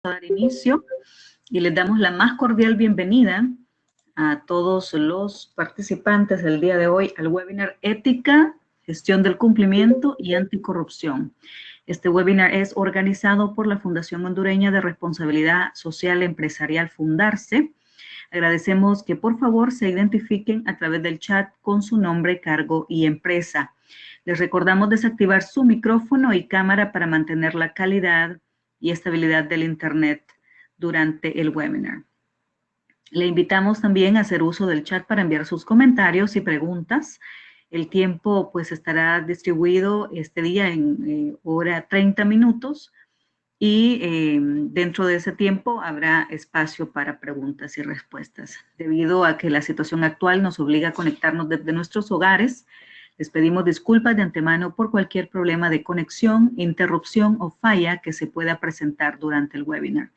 dar inicio y les damos la más cordial bienvenida a todos los participantes del día de hoy al webinar Ética, Gestión del Cumplimiento y Anticorrupción. Este webinar es organizado por la Fundación Hondureña de Responsabilidad Social Empresarial Fundarse. Agradecemos que por favor se identifiquen a través del chat con su nombre, cargo y empresa. Les recordamos desactivar su micrófono y cámara para mantener la calidad y estabilidad del Internet durante el webinar. Le invitamos también a hacer uso del chat para enviar sus comentarios y preguntas. El tiempo pues estará distribuido este día en hora 30 minutos y dentro de ese tiempo habrá espacio para preguntas y respuestas. Debido a que la situación actual nos obliga a conectarnos desde nuestros hogares, les pedimos disculpas de antemano por cualquier problema de conexión, interrupción o falla que se pueda presentar durante el webinar.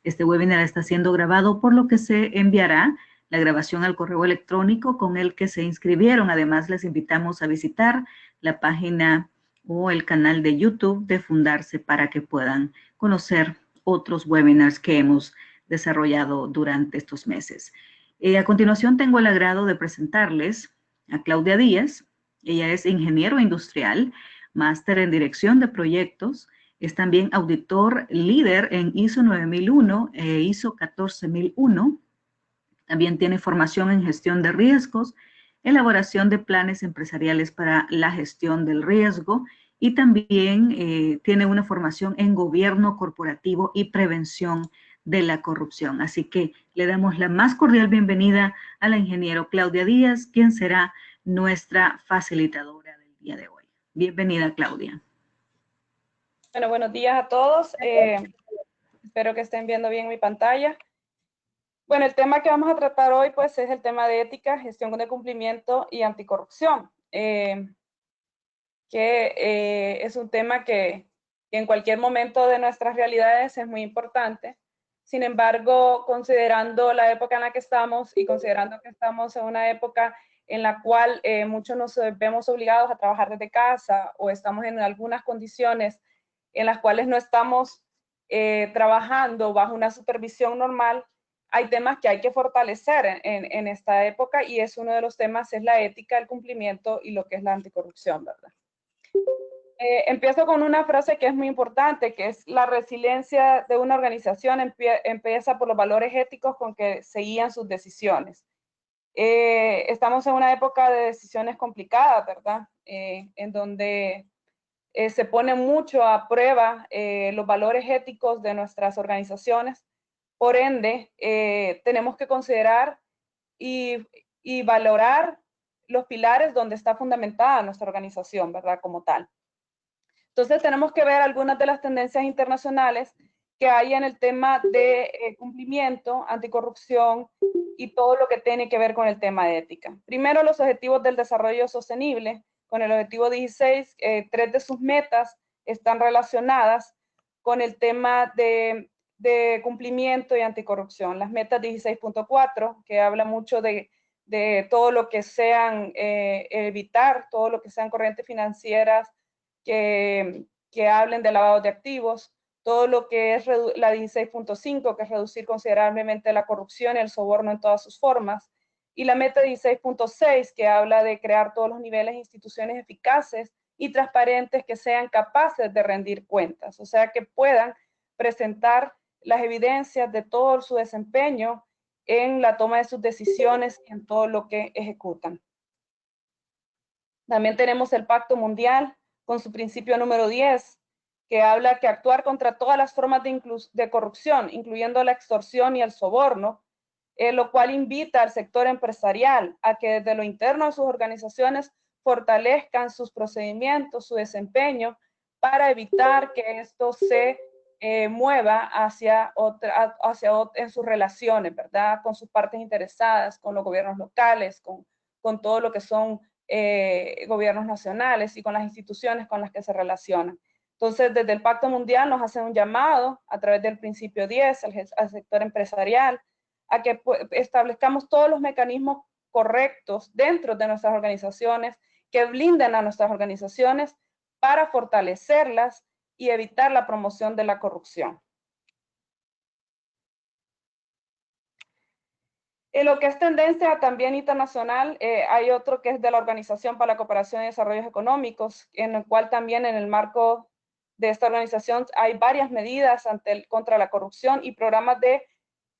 Este webinar está siendo grabado, por lo que se enviará la grabación al correo electrónico con el que se inscribieron. Además, les invitamos a visitar la página o el canal de YouTube de Fundarse para que puedan conocer otros webinars que hemos desarrollado durante estos meses. A continuación, tengo el agrado de presentarles a Claudia Díaz. Ella es ingeniero industrial, máster en dirección de proyectos, es también auditor líder en ISO 9001 e ISO 14001. También tiene formación en gestión de riesgos, elaboración de planes empresariales para la gestión del riesgo y también tiene una formación en gobierno corporativo y prevención de la corrupción. Así que le damos la más cordial bienvenida a la ingeniero Claudia Díaz, quien será nuestra facilitadora del día de hoy. Bienvenida, Claudia. Bueno, buenos días a todos. Espero que estén viendo bien mi pantalla. Bueno, el tema que vamos a tratar hoy pues es el tema de ética, gestión de cumplimiento y anticorrupción, es un tema que en cualquier momento de nuestras realidades es muy importante. Sin embargo, considerando la época en la que estamos y considerando que estamos en una época en la cual muchos nos vemos obligados a trabajar desde casa o estamos en algunas condiciones en las cuales no estamos trabajando bajo una supervisión normal, hay temas que hay que fortalecer en esta época y es uno de los temas, es la ética, el cumplimiento y lo que es la anticorrupción, ¿verdad? Empiezo con una frase que es muy importante, que es la resiliencia de una organización empieza por los valores éticos con que se guían sus decisiones. Estamos en una época de decisiones complicadas, ¿verdad? En donde se pone mucho a prueba los valores éticos de nuestras organizaciones. Por ende, tenemos que considerar y valorar los pilares donde está fundamentada nuestra organización, ¿verdad? Como tal. Entonces tenemos que ver algunas de las tendencias internacionales que hay en el tema de cumplimiento, anticorrupción y todo lo que tiene que ver con el tema de ética. Primero, los objetivos del desarrollo sostenible. Con el objetivo 16, 3 de sus metas están relacionadas con el tema de cumplimiento y anticorrupción. Las metas 16.4, que habla mucho de todo lo que sean, evitar todo lo que sean corrientes financieras, que hablen de lavado de activos, todo lo que es la 16.5, que es reducir considerablemente la corrupción y el soborno en todas sus formas, y la meta 16.6, que habla de crear todos los niveles de instituciones eficaces y transparentes que sean capaces de rendir cuentas, o sea, que puedan presentar las evidencias de todo su desempeño en la toma de sus decisiones y en todo lo que ejecutan. También tenemos el Pacto Mundial, con su principio número 10, que habla que actuar contra todas las formas de corrupción, incluyendo la extorsión y el soborno, lo cual invita al sector empresarial a que desde lo interno de sus organizaciones fortalezcan sus procedimientos, su desempeño, para evitar que esto se mueva en sus relaciones, ¿verdad? Con sus partes interesadas, con los gobiernos locales, con todo lo que son gobiernos nacionales y con las instituciones con las que se relacionan. Entonces, desde el Pacto Mundial nos hacen un llamado a través del principio 10 al sector empresarial a que establezcamos todos los mecanismos correctos dentro de nuestras organizaciones que blinden a nuestras organizaciones para fortalecerlas y evitar la promoción de la corrupción. En lo que es tendencia también internacional, hay otro que es de la Organización para la Cooperación y Desarrollo Económicos, en el cual también en el marco de esta organización hay varias medidas contra la corrupción y programas de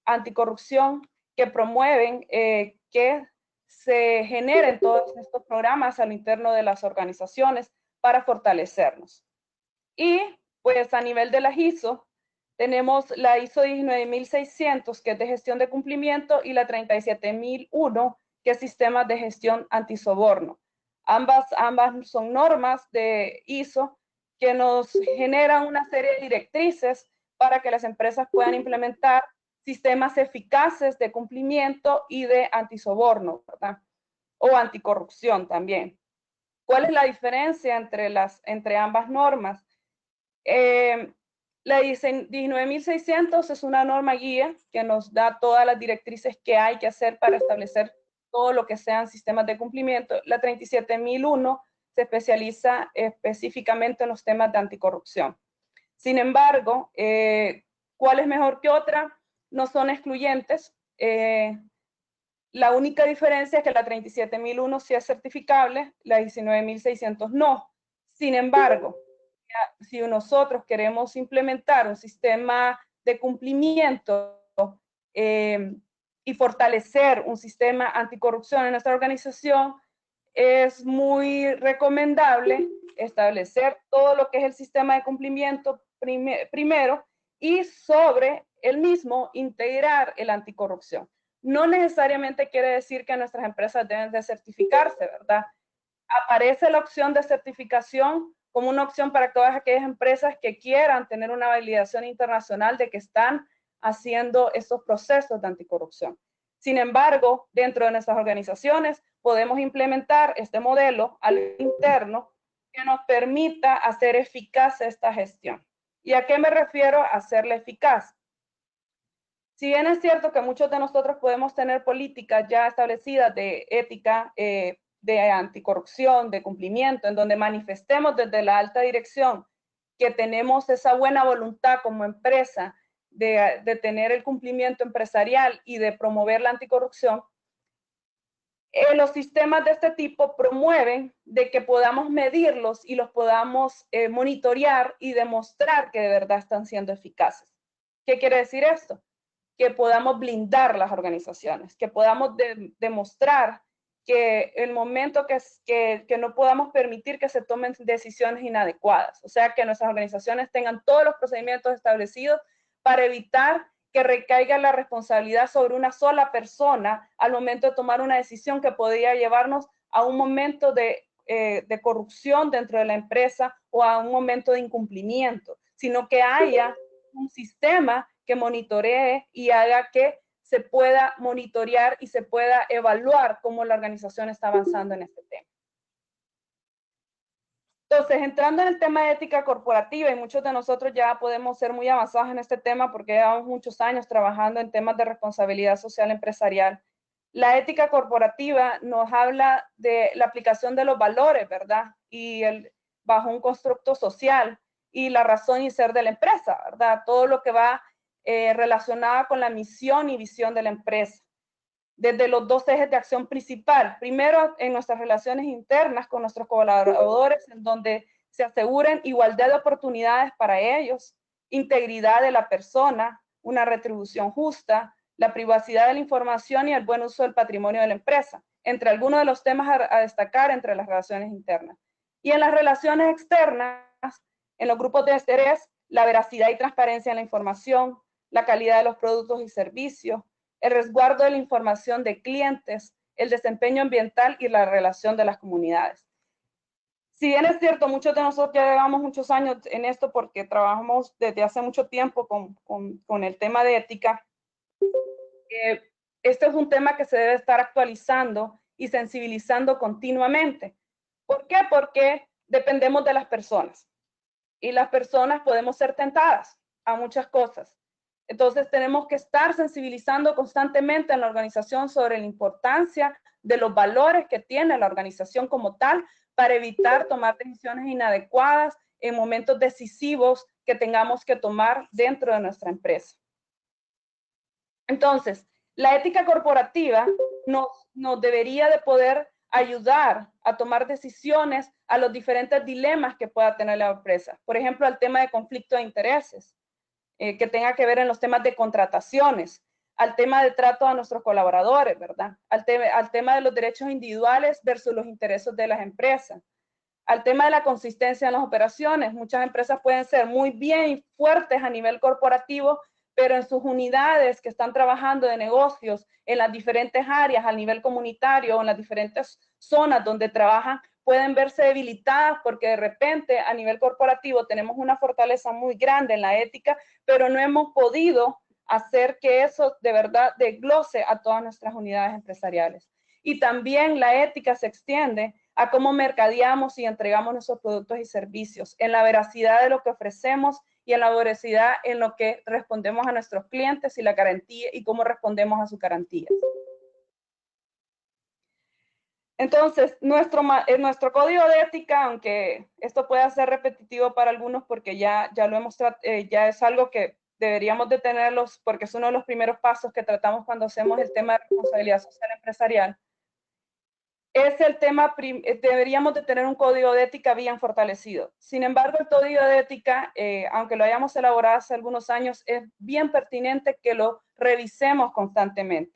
anticorrupción que promueven que se generen todos estos programas al interno de las organizaciones para fortalecernos. Y pues a nivel de las ISO, tenemos la ISO 19600, que es de gestión de cumplimiento, y la 37001, que es sistemas de gestión antisoborno. Ambas son normas de ISO que nos generan una serie de directrices para que las empresas puedan implementar sistemas eficaces de cumplimiento y de antisoborno, ¿verdad? O anticorrupción también. ¿Cuál es la diferencia entre ambas normas? La 19600 es una norma guía que nos da todas las directrices que hay que hacer para establecer todo lo que sean sistemas de cumplimiento. La 37001 se especializa específicamente en los temas de anticorrupción. Sin embargo, ¿cuál es mejor que otra? No son excluyentes. La única diferencia es que la 37001 sí es certificable, la 19600 no. Sin embargo, si nosotros queremos implementar un sistema de cumplimiento y fortalecer un sistema anticorrupción en nuestra organización, es muy recomendable establecer todo lo que es el sistema de cumplimiento primero y sobre el mismo integrar el anticorrupción. No necesariamente quiere decir que nuestras empresas deben de certificarse, ¿verdad? Aparece la opción de certificación como una opción para todas aquellas empresas que quieran tener una validación internacional de que están haciendo estos procesos de anticorrupción. Sin embargo, dentro de nuestras organizaciones podemos implementar este modelo al interno que nos permita hacer eficaz esta gestión. ¿Y a qué me refiero a hacerla eficaz? Si bien es cierto que muchos de nosotros podemos tener políticas ya establecidas de ética, de anticorrupción, de cumplimiento, en donde manifestemos desde la alta dirección que tenemos esa buena voluntad como empresa de tener el cumplimiento empresarial y de promover la anticorrupción, los sistemas de este tipo promueven de que podamos medirlos y los podamos monitorear y demostrar que de verdad están siendo eficaces. ¿Qué quiere decir esto? Que podamos blindar las organizaciones, que podamos demostrar que el momento que no podamos permitir que se tomen decisiones inadecuadas, o sea, que nuestras organizaciones tengan todos los procedimientos establecidos para evitar que recaiga la responsabilidad sobre una sola persona al momento de tomar una decisión que podría llevarnos a un momento de corrupción dentro de la empresa o a un momento de incumplimiento, sino que haya un sistema que monitoree y haga que se pueda monitorear y se pueda evaluar cómo la organización está avanzando en este tema. Entonces, entrando en el tema de ética corporativa, y muchos de nosotros ya podemos ser muy avanzados en este tema porque llevamos muchos años trabajando en temas de responsabilidad social empresarial. La ética corporativa nos habla de la aplicación de los valores, ¿verdad? Y bajo un constructo social y la razón y ser de la empresa, ¿verdad? Todo lo que va relacionado con la misión y visión de la empresa. Desde los dos ejes de acción principal. Primero, en nuestras relaciones internas con nuestros colaboradores, en donde se aseguren igualdad de oportunidades para ellos, integridad de la persona, una retribución justa, la privacidad de la información y el buen uso del patrimonio de la empresa, entre algunos de los temas a destacar entre las relaciones internas. Y en las relaciones externas, en los grupos de interés, la veracidad y transparencia en la información, la calidad de los productos y servicios, el resguardo de la información de clientes, el desempeño ambiental y la relación de las comunidades. Si bien es cierto, muchos de nosotros ya llevamos muchos años en esto porque trabajamos desde hace mucho tiempo con el tema de ética, este es un tema que se debe estar actualizando y sensibilizando continuamente. ¿Por qué? Porque dependemos de las personas y las personas podemos ser tentadas a muchas cosas. Entonces tenemos que estar sensibilizando constantemente en la organización sobre la importancia de los valores que tiene la organización como tal para evitar tomar decisiones inadecuadas en momentos decisivos que tengamos que tomar dentro de nuestra empresa. Entonces, La ética corporativa nos debería de poder ayudar a tomar decisiones a los diferentes dilemas que pueda tener la empresa. Por ejemplo, al tema de conflicto de intereses, que tenga que ver en los temas de contrataciones, al tema de trato a nuestros colaboradores, ¿verdad? Al tema de los derechos individuales versus los intereses de las empresas, al tema de la consistencia en las operaciones. Muchas empresas pueden ser muy bien fuertes a nivel corporativo, pero en sus unidades que están trabajando de negocios en las diferentes áreas, a nivel comunitario o en las diferentes zonas donde trabajan, pueden verse debilitadas porque de repente a nivel corporativo tenemos una fortaleza muy grande en la ética, pero no hemos podido hacer que eso de verdad desglose a todas nuestras unidades empresariales. Y también la ética se extiende a cómo mercadeamos y entregamos nuestros productos y servicios, en la veracidad de lo que ofrecemos y en la veracidad en lo que respondemos a nuestros clientes y la garantía y cómo respondemos a sus garantías. Entonces, nuestro código de ética, aunque esto pueda ser repetitivo para algunos porque ya lo hemos ya es algo que deberíamos de tenerlos porque es uno de los primeros pasos que tratamos cuando hacemos el tema de responsabilidad social empresarial, es el tema, deberíamos de tener un código de ética bien fortalecido. Sin embargo, el código de ética, aunque lo hayamos elaborado hace algunos años, es bien pertinente que lo revisemos constantemente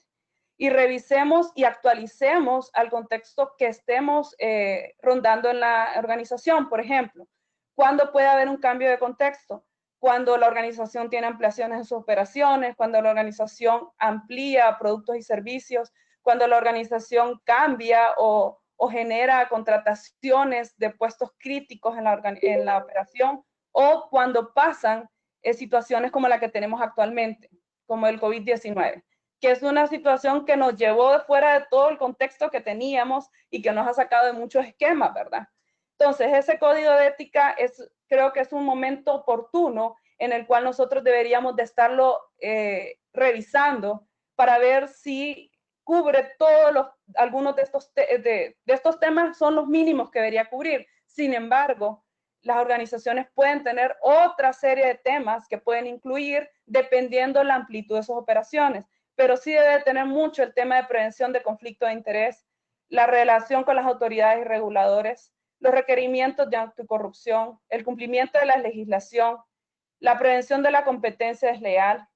y revisemos y actualicemos al contexto que estemos rondando en la organización. Por ejemplo, ¿cuándo puede haber un cambio de contexto? Cuando la organización tiene ampliaciones en sus operaciones, cuando la organización amplía productos y servicios, cuando la organización cambia o genera contrataciones de puestos críticos en la operación, o cuando pasan situaciones como la que tenemos actualmente, como el COVID-19, que es una situación que nos llevó de fuera de todo el contexto que teníamos y que nos ha sacado de muchos esquemas, ¿verdad? Entonces, ese código de ética creo que es un momento oportuno en el cual nosotros deberíamos de estarlo revisando para ver si cubre algunos de estos temas son los mínimos que debería cubrir. Sin embargo, las organizaciones pueden tener otra serie de temas que pueden incluir dependiendo la amplitud de sus operaciones, pero sí debe tener mucho el tema de prevención de conflicto de interés, la relación con las autoridades y reguladores, los requerimientos de anticorrupción, el cumplimiento de la legislación, la prevención de la competencia desleal,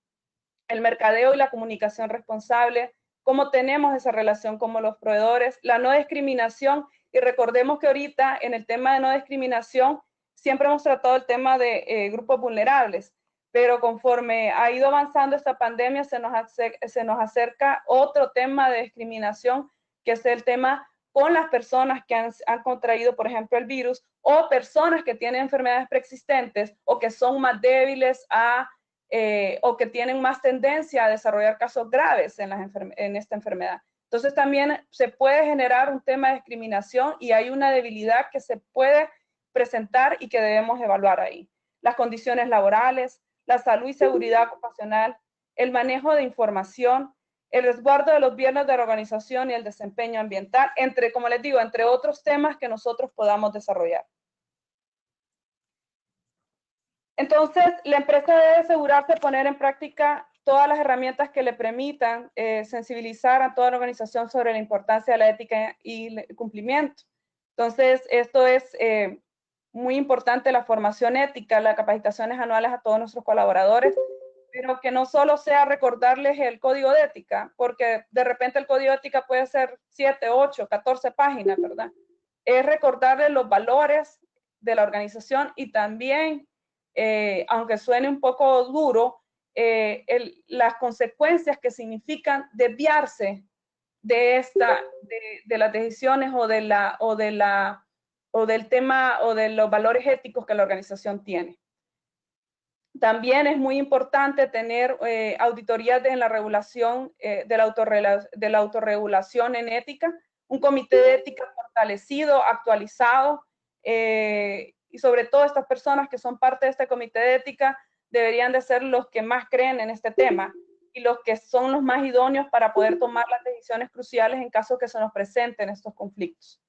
el mercadeo y la comunicación responsable, cómo tenemos esa relación con los proveedores, la no discriminación, y recordemos que ahorita en el tema de no discriminación siempre hemos tratado el tema de grupos vulnerables, pero conforme ha ido avanzando esta pandemia se nos acerca otro tema de discriminación, que es el tema con las personas que han contraído, por ejemplo, el virus, o personas que tienen enfermedades preexistentes o que son más débiles o que tienen más tendencia a desarrollar casos graves en esta enfermedad. Entonces también se puede generar un tema de discriminación y hay una debilidad que se puede presentar y que debemos evaluar ahí. Las condiciones laborales, la salud y seguridad ocupacional, el manejo de información, el resguardo de los bienes de la organización y el desempeño ambiental, como les digo, entre otros temas que nosotros podamos desarrollar. Entonces, la empresa debe asegurarse de poner en práctica todas las herramientas que le permitan sensibilizar a toda la organización sobre la importancia de la ética y el cumplimiento. Entonces, esto es muy importante, la formación ética, las capacitaciones anuales a todos nuestros colaboradores, pero que no solo sea recordarles el código de ética, porque de repente el código de ética puede ser 7, 8, 14 páginas, ¿verdad? Es recordarles los valores de la organización y también, aunque suene un poco duro, las consecuencias que significan desviarse de las decisiones o del tema o de los valores éticos que la organización tiene. También es muy importante tener auditorías en la regulación de la autorregulación en ética, un comité de ética fortalecido, actualizado, y sobre todo estas personas que son parte de este comité de ética deberían de ser los que más creen en este tema y los que son los más idóneos para poder tomar las decisiones cruciales en caso que se nos presenten estos conflictos.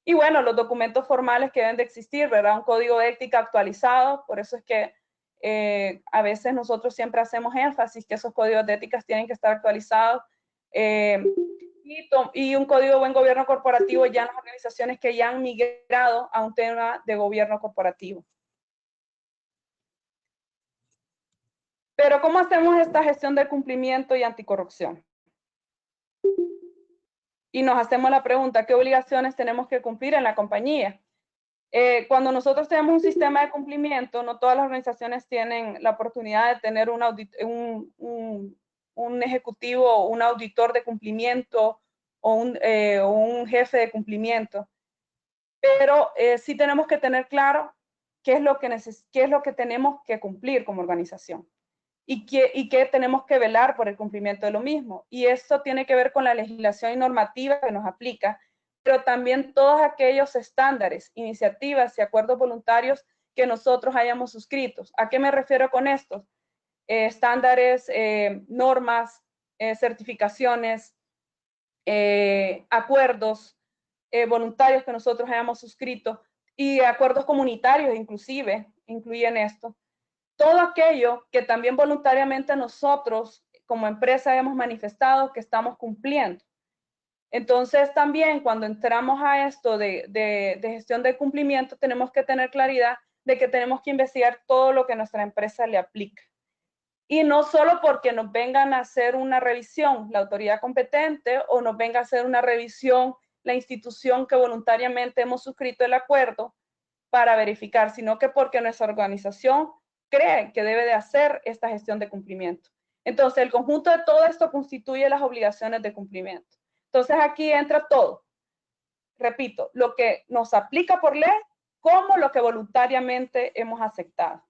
Y bueno, los documentos formales que deben de existir, ¿verdad? Un código de ética actualizado, por eso es que A veces nosotros siempre hacemos énfasis que esos códigos de éticas tienen que estar actualizados. Y un código de buen gobierno corporativo ya en las organizaciones que ya han migrado a un tema de gobierno corporativo. Pero ¿cómo hacemos esta gestión del cumplimiento y anticorrupción? Y nos hacemos la pregunta, ¿qué obligaciones tenemos que cumplir en la compañía? Cuando nosotros tenemos un sistema de cumplimiento, no todas las organizaciones tienen la oportunidad de tener un ejecutivo, un auditor de cumplimiento o un jefe de cumplimiento. Pero sí tenemos que tener claro qué es lo que tenemos que cumplir como organización y qué tenemos que velar por el cumplimiento de lo mismo. Y esto tiene que ver con la legislación y normativa que nos aplica, pero también todos aquellos estándares, iniciativas y acuerdos voluntarios que nosotros hayamos suscrito. ¿A qué me refiero con estos? Estándares, normas, certificaciones, acuerdos voluntarios que nosotros hayamos suscrito y acuerdos comunitarios inclusive incluyen esto. Todo aquello que también voluntariamente nosotros como empresa hemos manifestado que estamos cumpliendo. Entonces también cuando entramos a esto de gestión de cumplimiento tenemos que tener claridad de que tenemos que investigar todo lo que nuestra empresa le aplica. Y no solo porque nos vengan a hacer una revisión la autoridad competente o nos venga a hacer una revisión la institución que voluntariamente hemos suscrito el acuerdo para verificar, sino que porque nuestra organización cree que debe de hacer esta gestión de cumplimiento. Entonces, el conjunto de todo esto constituye las obligaciones de cumplimiento. Entonces, aquí entra todo. Repito, lo que nos aplica por ley como lo que voluntariamente hemos aceptado.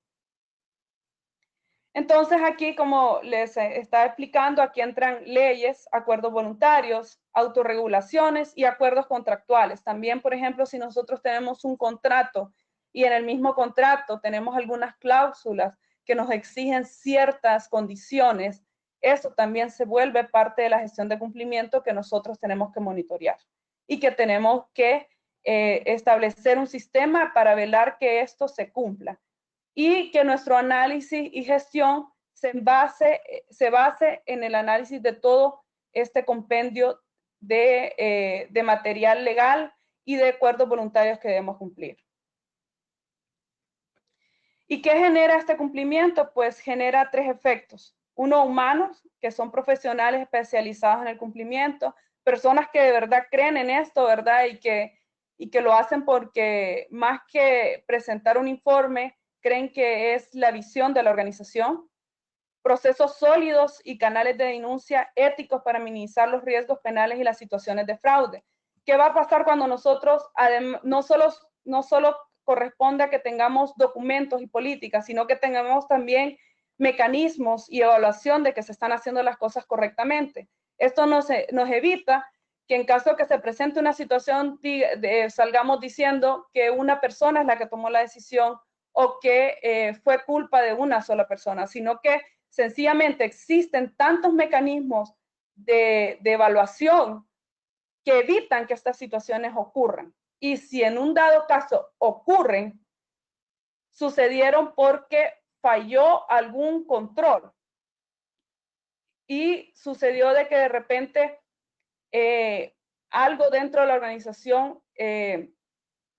Entonces, aquí, como les estaba explicando, aquí entran leyes, acuerdos voluntarios, autorregulaciones y acuerdos contractuales. También, por ejemplo, si nosotros tenemos un contrato y en el mismo contrato tenemos algunas cláusulas que nos exigen ciertas condiciones, eso también se vuelve parte de la gestión de cumplimiento que nosotros tenemos que monitorear y que tenemos que establecer un sistema para velar que esto se cumpla y que nuestro análisis y gestión se base en el análisis de todo este compendio de material legal y de acuerdos voluntarios que debemos cumplir. ¿Y qué genera este cumplimiento? Pues genera tres efectos. Uno, humanos, que son profesionales especializados en el cumplimiento, personas que de verdad creen en esto, ¿verdad? Y que lo hacen porque más que presentar un informe, creen que es la visión de la organización. Procesos sólidos y canales de denuncia éticos para minimizar los riesgos penales y las situaciones de fraude. ¿Qué va a pasar cuando nosotros no solo corresponde a que tengamos documentos y políticas, sino que tengamos también mecanismos y evaluación de que se están haciendo las cosas correctamente? Esto nos evita que en caso de que se presente una situación, salgamos diciendo que una persona es la que tomó la decisión o que fue culpa de una sola persona, sino que sencillamente existen tantos mecanismos de evaluación que evitan que estas situaciones ocurran. Y si en un dado caso ocurren, sucedieron porque falló algún control. Y sucedió de que de repente algo dentro de la organización,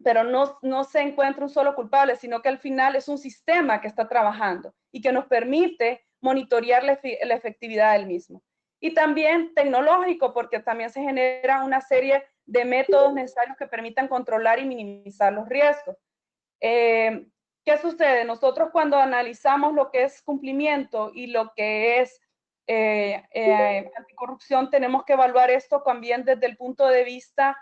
pero no se encuentra un solo culpable, sino que al final es un sistema que está trabajando y que nos permite monitorear la efectividad del mismo. Y también tecnológico, porque también se genera una serie de métodos necesarios que permitan controlar y minimizar los riesgos. ¿Qué sucede? Nosotros cuando analizamos lo que es cumplimiento y lo que es anticorrupción, tenemos que evaluar esto también desde el punto de vista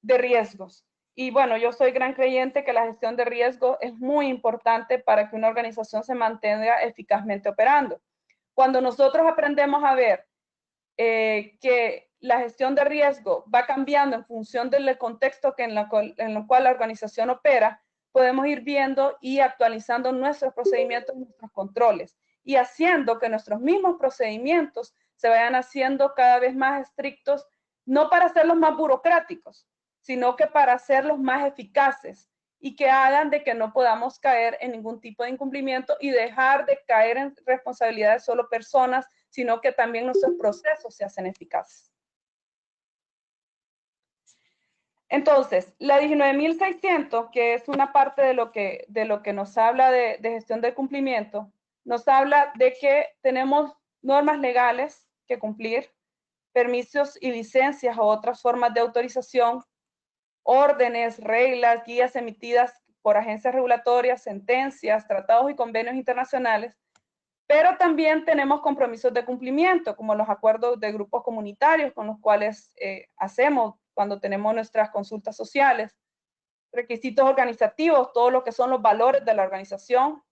de riesgos. Y bueno, yo soy gran creyente que la gestión de riesgo es muy importante para que una organización se mantenga eficazmente operando. Cuando nosotros aprendemos a ver que la gestión de riesgo va cambiando en función del contexto en el cual la organización opera, podemos ir viendo y actualizando nuestros procedimientos, nuestros controles y haciendo que nuestros mismos procedimientos se vayan haciendo cada vez más estrictos, no para hacerlos más burocráticos, sino que para hacerlos más eficaces y que hagan de que no podamos caer en ningún tipo de incumplimiento y dejar de caer en responsabilidades solo personas, sino que también nuestros procesos se hacen eficaces. Entonces, la 19.600, que es una parte de lo que nos habla de gestión del cumplimiento, nos habla de que tenemos normas legales que cumplir, permisos y licencias o otras formas de autorización, órdenes, reglas, guías emitidas por agencias regulatorias, sentencias, tratados y convenios internacionales, pero también tenemos compromisos de cumplimiento, como los acuerdos de grupos comunitarios con los cuales hacemos cuando tenemos nuestras consultas sociales, requisitos organizativos, todo lo que son los valores de la organización,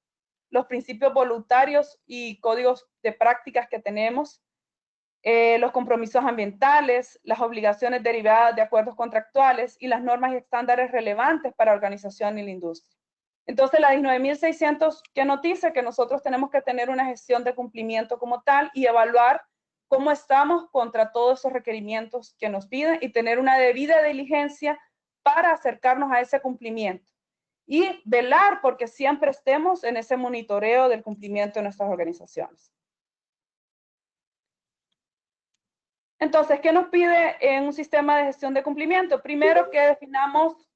los principios voluntarios y códigos de prácticas que tenemos, los compromisos ambientales, las obligaciones derivadas de acuerdos contractuales y las normas y estándares relevantes para la organización y la industria. Entonces, la 19.600 que nos dice que nosotros tenemos que tener una gestión de cumplimiento como tal y evaluar cómo estamos contra todos esos requerimientos que nos piden y tener una debida diligencia para acercarnos a ese cumplimiento y velar porque siempre estemos en ese monitoreo del cumplimiento de nuestras organizaciones. Entonces, ¿qué nos pide en un sistema de gestión de cumplimiento? Primero, que definamos,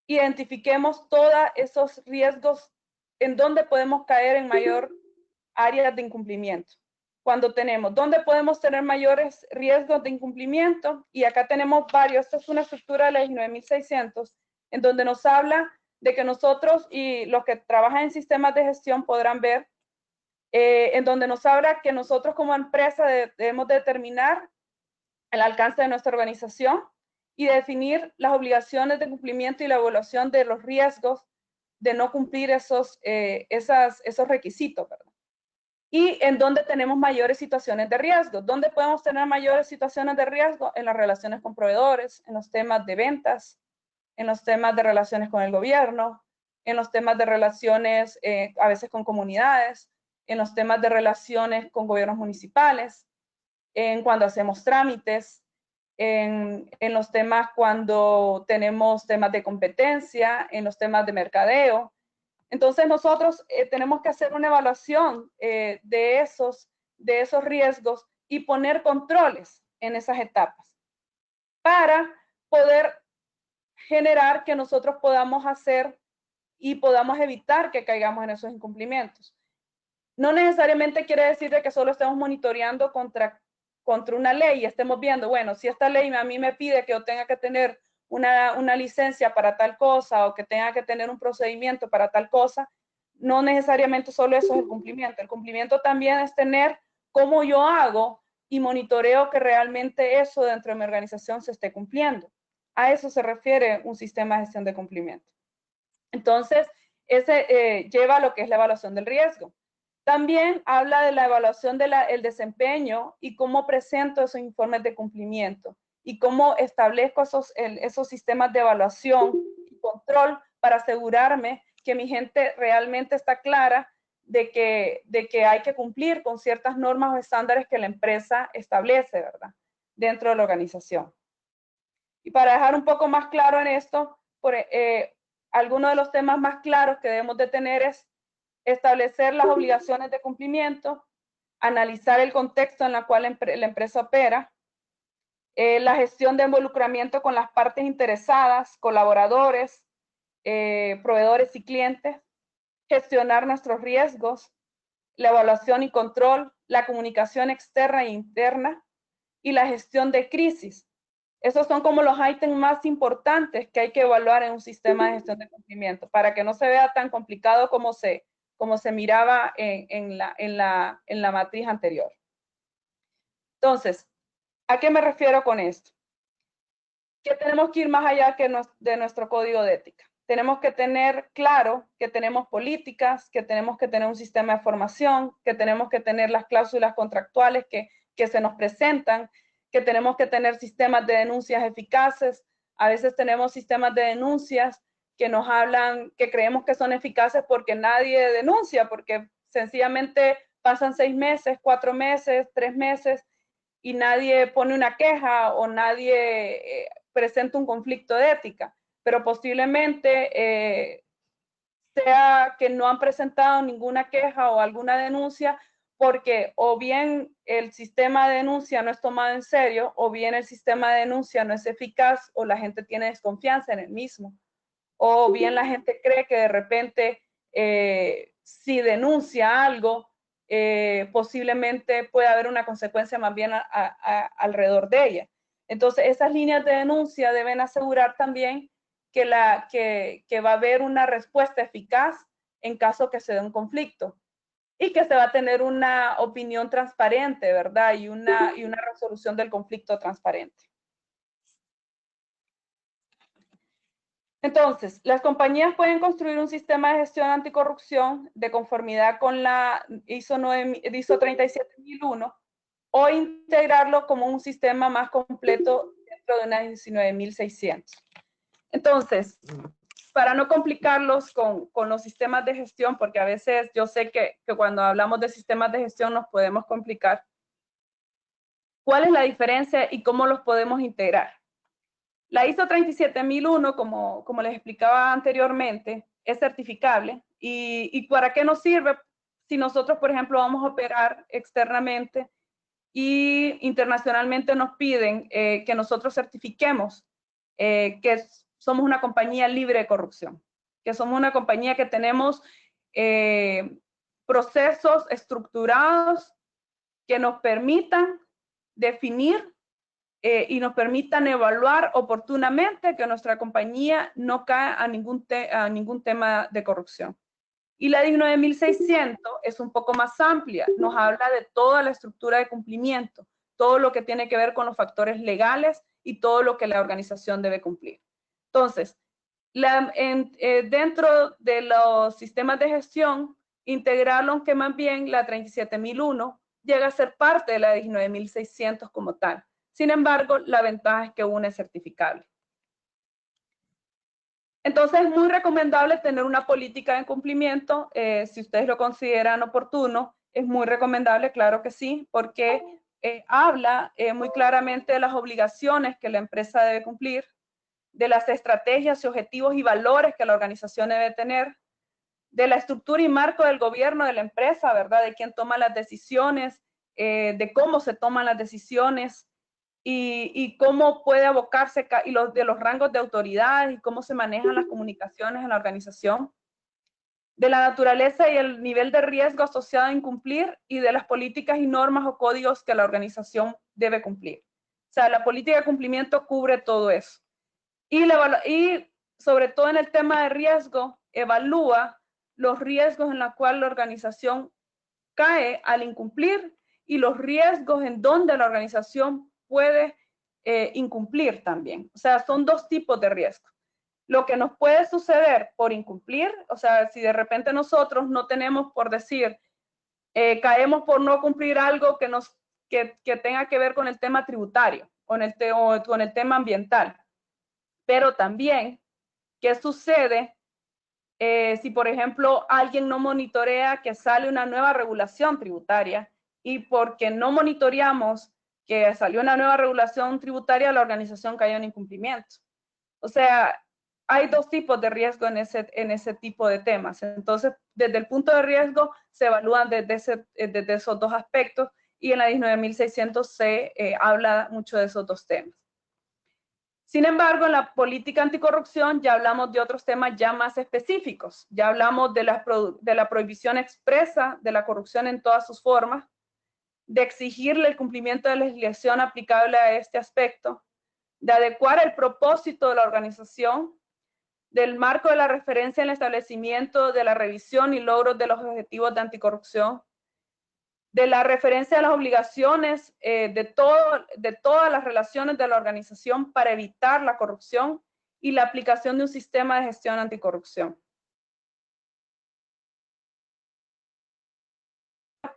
identifiquemos todos esos riesgos en donde podemos caer en mayor áreas de incumplimiento. Cuando tenemos, ¿dónde podemos tener mayores riesgos de incumplimiento? Y acá tenemos varios. Esta es una estructura de la 19.600 en donde nos habla de que nosotros y los que trabajan en sistemas de gestión podrán ver, en donde nos habla que nosotros como empresa debemos determinar el alcance de nuestra organización y definir las obligaciones de cumplimiento y la evaluación de los riesgos de no cumplir esos requisitos, ¿verdad? Y en donde tenemos mayores situaciones de riesgo. ¿Dónde podemos tener mayores situaciones de riesgo? En las relaciones con proveedores, en los temas de ventas, en los temas de relaciones con el gobierno, en los temas de relaciones a veces con comunidades, en los temas de relaciones con gobiernos municipales, en cuando hacemos trámites, en los temas cuando tenemos temas de competencia, en los temas de mercadeo. Entonces nosotros tenemos que hacer una evaluación de esos riesgos y poner controles en esas etapas para poder generar que nosotros podamos hacer y podamos evitar que caigamos en esos incumplimientos. No necesariamente quiere decir de que solo estemos monitoreando contra una ley y estemos viendo, bueno, si esta ley a mí me pide que yo tenga que tener una licencia para tal cosa o que tenga que tener un procedimiento para tal cosa, no necesariamente solo eso es el cumplimiento. El cumplimiento también es tener cómo yo hago y monitoreo que realmente eso dentro de mi organización se esté cumpliendo. A eso se refiere un sistema de gestión de cumplimiento. Entonces, ese lleva a lo que es la evaluación del riesgo. También habla de la evaluación del desempeño y cómo presento esos informes de cumplimiento y cómo establezco esos sistemas de evaluación y control para asegurarme que mi gente realmente está clara de que hay que cumplir con ciertas normas o estándares que la empresa establece, ¿verdad? Dentro de la organización. Y para dejar un poco más claro en esto, algunos de los temas más claros que debemos de tener es establecer las obligaciones de cumplimiento, analizar el contexto en el cual la empresa opera, la gestión de involucramiento con las partes interesadas, colaboradores, proveedores y clientes, gestionar nuestros riesgos, la evaluación y control, la comunicación externa e interna y la gestión de crisis. Esos son como los ítems más importantes que hay que evaluar en un sistema de gestión de cumplimiento para que no se vea tan complicado como se miraba en la matriz anterior. Entonces, ¿a qué me refiero con esto? Que tenemos que ir más allá de nuestro código de ética. Tenemos que tener claro que tenemos políticas, que tenemos que tener un sistema de formación, que tenemos que tener las cláusulas contractuales que se nos presentan, que tenemos que tener sistemas de denuncias eficaces. A veces tenemos sistemas de denuncias que nos hablan, que creemos que son eficaces porque nadie denuncia, porque sencillamente pasan 6 meses, 4 meses, 3 meses y nadie pone una queja o nadie presenta un conflicto de ética. pero posiblemente sea que no han presentado ninguna queja o alguna denuncia porque o bien el sistema de denuncia no es tomado en serio, o bien el sistema de denuncia no es eficaz, o la gente tiene desconfianza en el mismo, o bien la gente cree que de repente si denuncia algo, posiblemente puede haber una consecuencia más bien alrededor de ella. Entonces, esas líneas de denuncia deben asegurar también que va a haber una respuesta eficaz en caso que se dé un conflicto y que se va a tener una opinión transparente, ¿verdad? Y una resolución del conflicto transparente. Entonces, las compañías pueden construir un sistema de gestión anticorrupción de conformidad con la ISO 37001 o integrarlo como un sistema más completo dentro de una 19600. Entonces, para no complicarlos con los sistemas de gestión, porque a veces yo sé que cuando hablamos de sistemas de gestión nos podemos complicar, ¿cuál es la diferencia y cómo los podemos integrar? La ISO 37001, como les explicaba anteriormente, es certificable. ¿Y para qué nos sirve si nosotros, por ejemplo, vamos a operar externamente y internacionalmente nos piden que nosotros certifiquemos que somos una compañía libre de corrupción, que somos una compañía que tenemos procesos estructurados que nos permitan definir y nos permitan evaluar oportunamente que nuestra compañía no cae a ningún tema de corrupción? Y la DIN 9600 es un poco más amplia, nos habla de toda la estructura de cumplimiento, todo lo que tiene que ver con los factores legales y todo lo que la organización debe cumplir. Entonces, dentro de los sistemas de gestión, integrarlo, que más bien la 37001 llega a ser parte de la 19600 como tal. Sin embargo, la ventaja es que una es certificable. Entonces es muy recomendable tener una política de cumplimiento, si ustedes lo consideran oportuno, es muy recomendable, claro que sí, porque habla muy claramente de las obligaciones que la empresa debe cumplir, de las estrategias y objetivos y valores que la organización debe tener, de la estructura y marco del gobierno de la empresa, ¿verdad? De quién toma las decisiones, de cómo se toman las decisiones, y cómo puede abocarse y de los rangos de autoridad y cómo se manejan las comunicaciones en la organización, de la naturaleza y el nivel de riesgo asociado a incumplir y de las políticas y normas o códigos que la organización debe cumplir. O sea, la política de cumplimiento cubre todo eso. Y sobre todo en el tema de riesgo, evalúa los riesgos en los cuales la organización cae al incumplir y los riesgos en donde la organización puede incumplir también. O sea, son dos tipos de riesgos. Lo que nos puede suceder por incumplir, o sea, si de repente nosotros no tenemos, por decir, caemos por no cumplir algo que tenga que ver con el tema tributario o con el tema ambiental. Pero también, ¿qué sucede si, por ejemplo, alguien no monitorea que sale una nueva regulación tributaria y porque no monitoreamos que salió una nueva regulación tributaria, la organización cayó en incumplimiento? O sea, hay dos tipos de riesgo en ese tipo de temas. Entonces, desde el punto de riesgo se evalúan desde esos dos aspectos y en la 19600 se habla mucho de esos dos temas. Sin embargo, en la política anticorrupción ya hablamos de otros temas ya más específicos. Ya hablamos de la prohibición expresa de la corrupción en todas sus formas, de exigirle el cumplimiento de la legislación aplicable a este aspecto, de adecuar el propósito de la organización, del marco de la referencia en el establecimiento de la revisión y logros de los objetivos de anticorrupción, de la referencia a las obligaciones de todas las relaciones de la organización para evitar la corrupción y la aplicación de un sistema de gestión anticorrupción.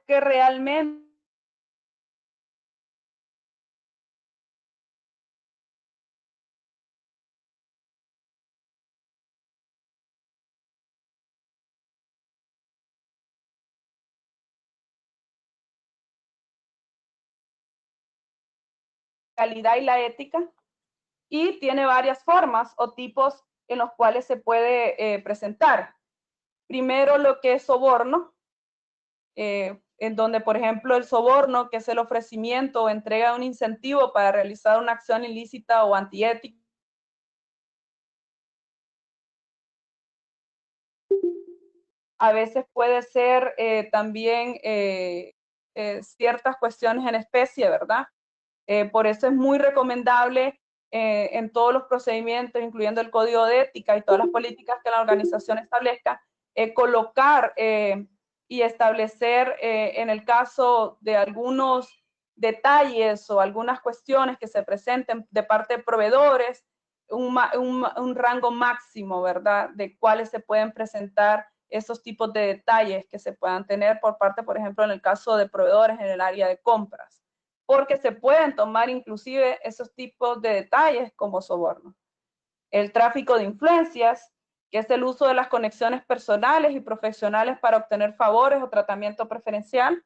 Que realmente calidad y la ética, y tiene varias formas o tipos en los cuales se puede presentar. Primero, lo que es soborno, en donde, por ejemplo, el soborno, que es el ofrecimiento o entrega de un incentivo para realizar una acción ilícita o antiética, a veces puede ser también ciertas cuestiones en especie, ¿verdad? Por eso es muy recomendable en todos los procedimientos, incluyendo el código de ética y todas las políticas que la organización establezca, colocar y establecer en el caso de algunos detalles o algunas cuestiones que se presenten de parte de proveedores, un rango máximo, ¿verdad?, de cuáles se pueden presentar esos tipos de detalles que se puedan tener por parte, por ejemplo, en el caso de proveedores en el área de compras, porque se pueden tomar inclusive esos tipos de detalles como soborno. El tráfico de influencias, que es el uso de las conexiones personales y profesionales para obtener favores o tratamiento preferencial.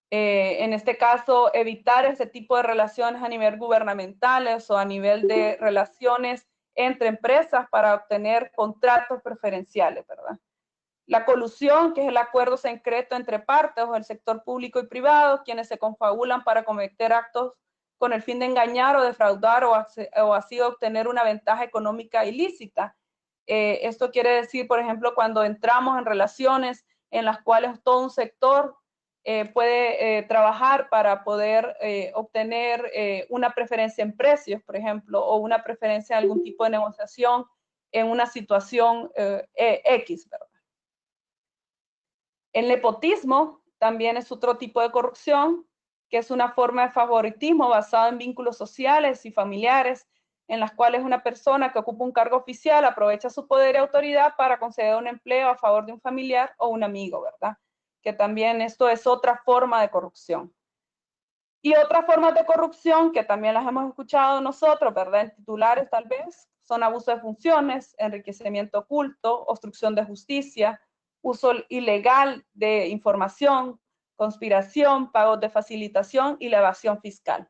En este caso, evitar ese tipo de relaciones a nivel gubernamentales o a nivel de relaciones entre empresas para obtener contratos preferenciales, ¿verdad? La colusión, que es el acuerdo secreto entre partes o el sector público y privado, quienes se confabulan para cometer actos con el fin de engañar o defraudar o así obtener una ventaja económica ilícita. Esto quiere decir, por ejemplo, cuando entramos en relaciones en las cuales todo un sector puede trabajar para poder obtener una preferencia en precios, por ejemplo, o una preferencia en algún tipo de negociación en una situación X, ¿verdad? El nepotismo también es otro tipo de corrupción, que es una forma de favoritismo basado en vínculos sociales y familiares, en las cuales una persona que ocupa un cargo oficial aprovecha su poder y autoridad para conceder un empleo a favor de un familiar o un amigo, ¿verdad? Que también esto es otra forma de corrupción. Y otras formas de corrupción que también las hemos escuchado nosotros, ¿verdad? En titulares tal vez, son abuso de funciones, enriquecimiento oculto, obstrucción de justicia, uso ilegal de información, conspiración, pagos de facilitación y la evasión fiscal.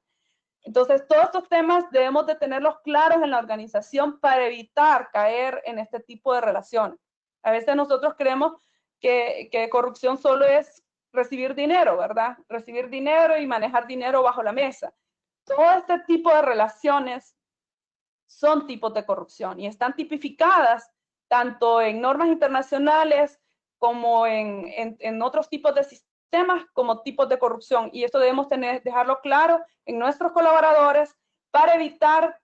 Entonces, todos estos temas debemos de tenerlos claros en la organización para evitar caer en este tipo de relaciones. A veces nosotros creemos que corrupción solo es recibir dinero, ¿verdad? Recibir dinero y manejar dinero bajo la mesa. Todo este tipo de relaciones son tipos de corrupción y están tipificadas tanto en normas internacionales como en otros tipos de sistemas como tipos de corrupción. Y esto debemos dejarlo claro en nuestros colaboradores para evitar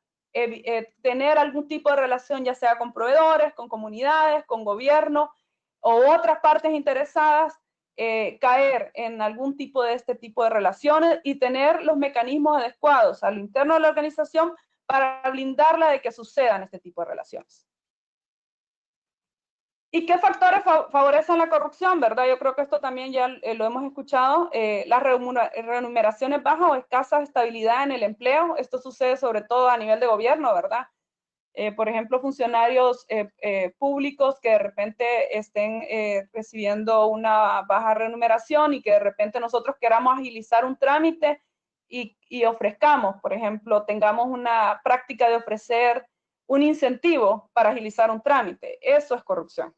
tener algún tipo de relación, ya sea con proveedores, con comunidades, con gobierno o otras partes interesadas, caer en algún tipo de este tipo de relaciones y tener los mecanismos adecuados al interno de la organización para blindarla de que sucedan este tipo de relaciones. ¿Y qué factores favorecen la corrupción, verdad? Yo creo que esto también ya lo hemos escuchado. Las remuneraciones bajas o escasa estabilidad en el empleo. Esto sucede sobre todo a nivel de gobierno, ¿verdad? Por ejemplo, funcionarios públicos que de repente estén recibiendo una baja remuneración y que de repente nosotros queramos agilizar un trámite y ofrezcamos, por ejemplo, tengamos una práctica de ofrecer un incentivo para agilizar un trámite. Eso es corrupción.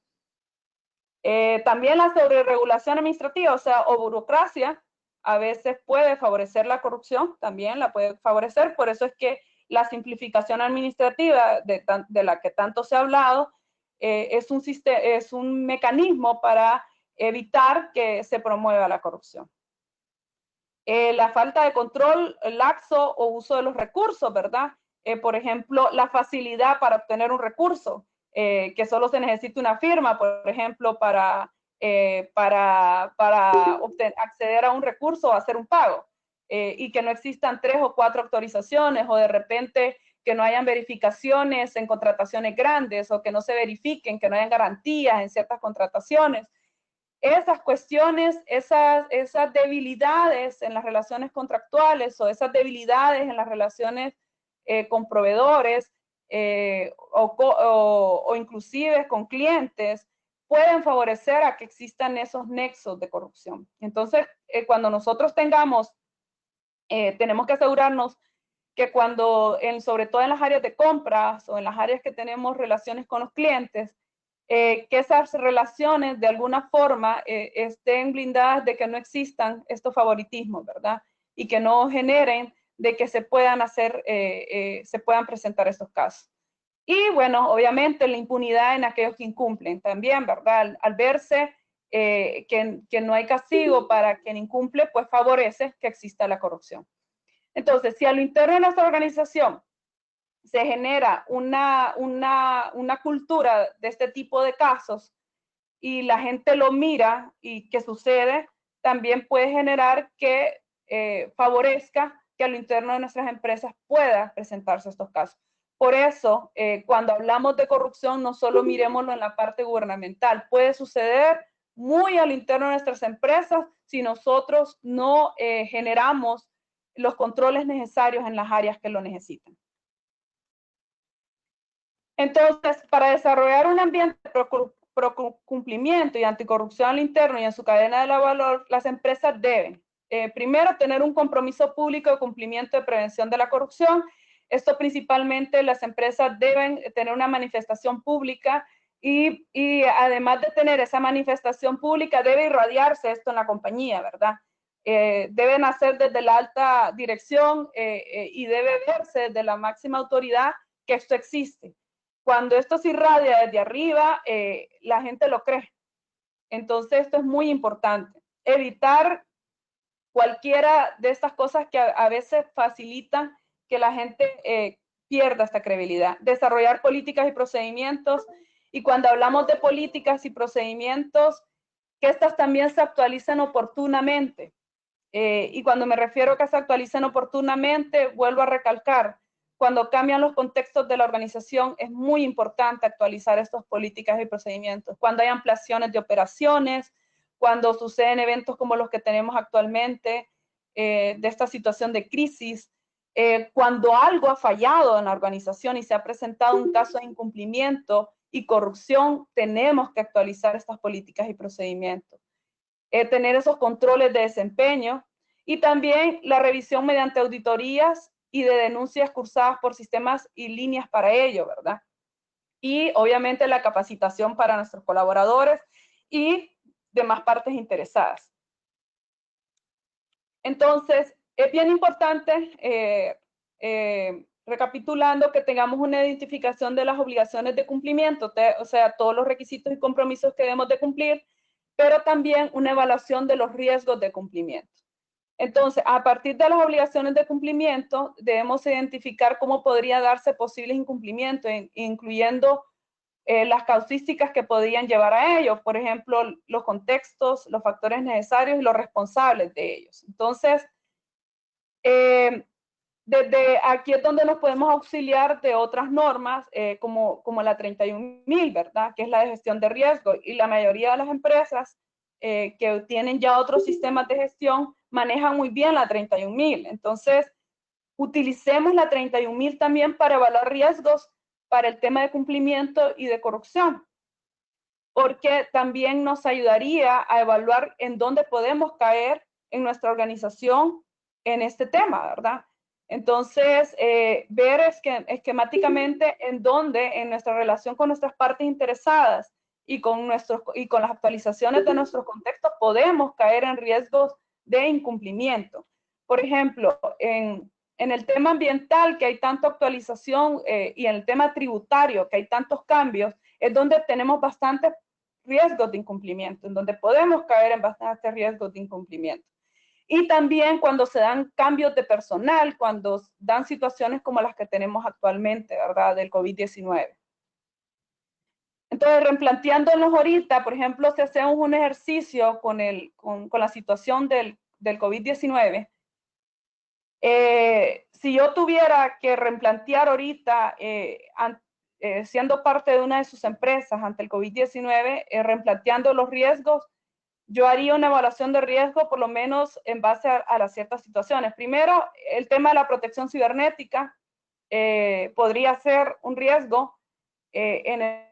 También la sobreregulación administrativa, o sea, o burocracia, a veces puede favorecer la corrupción, también la puede favorecer. Por eso es que la simplificación administrativa de la que tanto se ha hablado es un mecanismo para evitar que se promueva la corrupción. La falta de control laxo o uso de los recursos, ¿verdad? Por ejemplo, la facilidad para obtener un recurso, que solo se necesita una firma, por ejemplo, para acceder a un recurso o hacer un pago, y que no existan 3 o 4 autorizaciones o de repente que no hayan verificaciones en contrataciones grandes o que no se verifiquen, que no hayan garantías en ciertas contrataciones. Esas cuestiones, esas debilidades en las relaciones contractuales o esas debilidades en las relaciones con proveedores o inclusive con clientes pueden favorecer a que existan esos nexos de corrupción. Entonces, cuando nosotros tenemos que asegurarnos que cuando, sobre todo en las áreas de compras o en las áreas que tenemos relaciones con los clientes, que esas relaciones de alguna forma estén blindadas de que no existan estos favoritismos, ¿verdad? Y que no generen de que se puedan hacer, se puedan presentar estos casos. Y bueno, obviamente la impunidad en aquellos que incumplen también, ¿verdad? Al verse que no hay castigo para quien incumple, pues favorece que exista la corrupción. Entonces, si a lo interno de nuestra organización se genera una cultura de este tipo de casos y la gente lo mira y que sucede, también puede generar que favorezca que a lo interno de nuestras empresas pueda presentarse estos casos. Por eso, cuando hablamos de corrupción, no solo miremoslo en la parte gubernamental, puede suceder muy al interno de nuestras empresas si nosotros no generamos los controles necesarios en las áreas que lo necesitan. Entonces, para desarrollar un ambiente pro cumplimiento y anticorrupción al interno y en su cadena de valor, las empresas deben, primero, tener un compromiso público de cumplimiento de prevención de la corrupción. Esto principalmente las empresas deben tener una manifestación pública y además de tener esa manifestación pública, debe irradiarse esto en la compañía, ¿verdad? Deben hacer desde la alta dirección y debe verse desde la máxima autoridad que esto existe. Cuando esto se irradia desde arriba, la gente lo cree. Entonces, esto es muy importante. Evitar cualquiera de estas cosas que a veces facilitan que la gente pierda esta credibilidad. Desarrollar políticas y procedimientos. Y cuando hablamos de políticas y procedimientos, que estas también se actualicen oportunamente. Y cuando me refiero a que se actualicen oportunamente, vuelvo a recalcar, cuando cambian los contextos de la organización, es muy importante actualizar estas políticas y procedimientos. Cuando hay ampliaciones de operaciones, cuando suceden eventos como los que tenemos actualmente, de esta situación de crisis, cuando algo ha fallado en la organización y se ha presentado un caso de incumplimiento y corrupción, tenemos que actualizar estas políticas y procedimientos. Tener esos controles de desempeño y también la revisión mediante auditorías y de denuncias cursadas por sistemas y líneas para ello, ¿verdad? Y obviamente la capacitación para nuestros colaboradores y demás partes interesadas. Entonces, es bien importante, recapitulando, que tengamos una identificación de las obligaciones de cumplimiento, o sea, todos los requisitos y compromisos que debemos de cumplir, pero también una evaluación de los riesgos de cumplimiento. Entonces, a partir de las obligaciones de cumplimiento, debemos identificar cómo podría darse posibles incumplimientos, incluyendo las causísticas que podrían llevar a ello, por ejemplo, los contextos, los factores necesarios y los responsables de ellos. Entonces, desde aquí es donde nos podemos auxiliar de otras normas, como la 31.000, ¿verdad? Que es la de gestión de riesgo. Y la mayoría de las empresas que tienen ya otros sistemas de gestión manejan muy bien la 31.000. Entonces, utilicemos la 31.000 también para evaluar riesgos para el tema de cumplimiento y de corrupción, porque también nos ayudaría a evaluar en dónde podemos caer en nuestra organización en este tema, ¿verdad? Entonces, ver esquemáticamente en dónde, en nuestra relación con nuestras partes interesadas y con las actualizaciones de nuestro contexto, podemos caer en riesgos de incumplimiento. Por ejemplo, en el tema ambiental, que hay tanta actualización, y en el tema tributario, que hay tantos cambios, es donde tenemos bastantes riesgos de incumplimiento, en donde podemos caer en bastantes riesgos de incumplimiento. Y también cuando se dan cambios de personal, cuando dan situaciones como las que tenemos actualmente, ¿verdad? Del COVID-19. Entonces, replanteándonos ahorita, por ejemplo, si hacemos un ejercicio con la situación del COVID-19, si yo tuviera que replantear ahorita, siendo parte de una de sus empresas ante el COVID-19, replanteando los riesgos, yo haría una evaluación de riesgo por lo menos en base a las ciertas situaciones. Primero, el tema de la protección cibernética podría ser un riesgo en el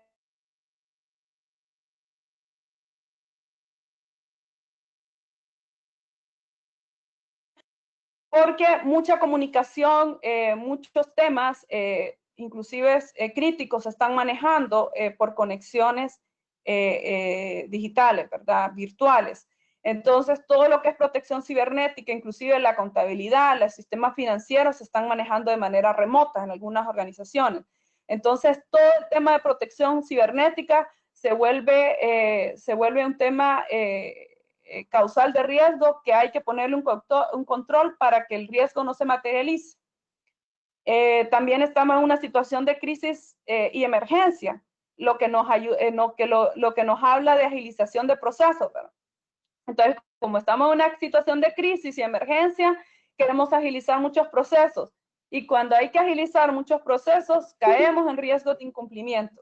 porque mucha comunicación, muchos temas, inclusive críticos, se están manejando por conexiones digitales, ¿verdad? Virtuales. Entonces, todo lo que es protección cibernética, inclusive la contabilidad, los sistemas financieros, se están manejando de manera remota en algunas organizaciones. Entonces, todo el tema de protección cibernética se vuelve un tema causal de riesgo que hay que ponerle un control para que el riesgo no se materialice. También estamos en una situación de crisis y emergencia, lo que nos habla de agilización de procesos, ¿verdad? Entonces, como estamos en una situación de crisis y emergencia, queremos agilizar muchos procesos. Y cuando hay que agilizar muchos procesos, caemos en riesgo de incumplimiento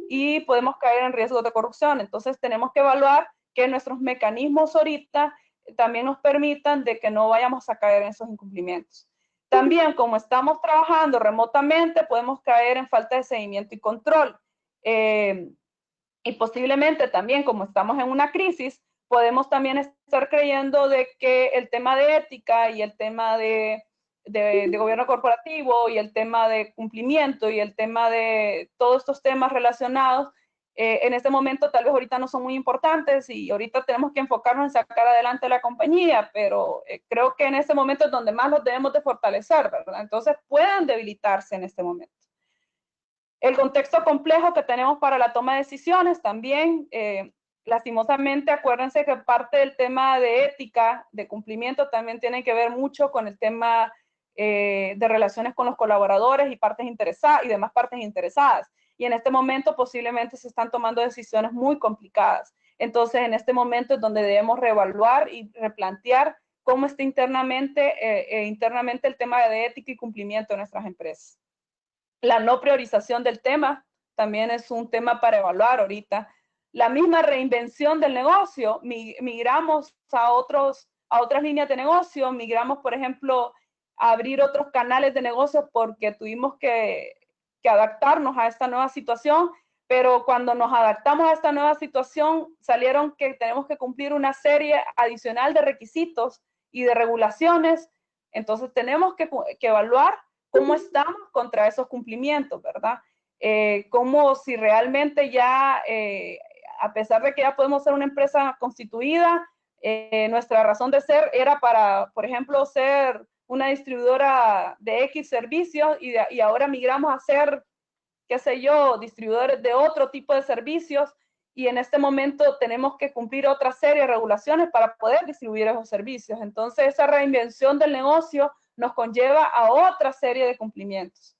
y podemos caer en riesgo de corrupción. Entonces, tenemos que evaluar que nuestros mecanismos ahorita también nos permitan de que no vayamos a caer en esos incumplimientos. También, como estamos trabajando remotamente, podemos caer en falta de seguimiento y control. Y posiblemente también, como estamos en una crisis, podemos también estar creyendo de que el tema de ética y el tema de gobierno corporativo y el tema de cumplimiento y el tema de todos estos temas relacionados, en este momento tal vez ahorita no son muy importantes y ahorita tenemos que enfocarnos en sacar adelante la compañía, pero creo que en este momento es donde más los debemos de fortalecer, ¿verdad? Entonces pueden debilitarse en este momento. El contexto complejo que tenemos para la toma de decisiones también, lastimosamente, acuérdense que parte del tema de ética, de cumplimiento, también tiene que ver mucho con el tema de relaciones con los colaboradores y partes interesadas y demás partes interesadas. Y en este momento posiblemente se están tomando decisiones muy complicadas. Entonces, en este momento es donde debemos reevaluar y replantear cómo está internamente el tema de ética y cumplimiento en nuestras empresas. La no priorización del tema también es un tema para evaluar ahorita. La misma reinvención del negocio, migramos a otras líneas de negocio, migramos, por ejemplo, a abrir otros canales de negocio porque tuvimos que adaptarnos a esta nueva situación, pero cuando nos adaptamos a esta nueva situación, salieron que tenemos que cumplir una serie adicional de requisitos y de regulaciones. Entonces tenemos que evaluar cómo estamos contra esos cumplimientos, ¿verdad? Como si realmente ya, a pesar de que ya podemos ser una empresa constituida, nuestra razón de ser era para, por ejemplo, ser una distribuidora de X servicios y ahora migramos a ser, qué sé yo, distribuidores de otro tipo de servicios y en este momento tenemos que cumplir otra serie de regulaciones para poder distribuir esos servicios. Entonces, esa reinvención del negocio nos conlleva a otra serie de cumplimientos.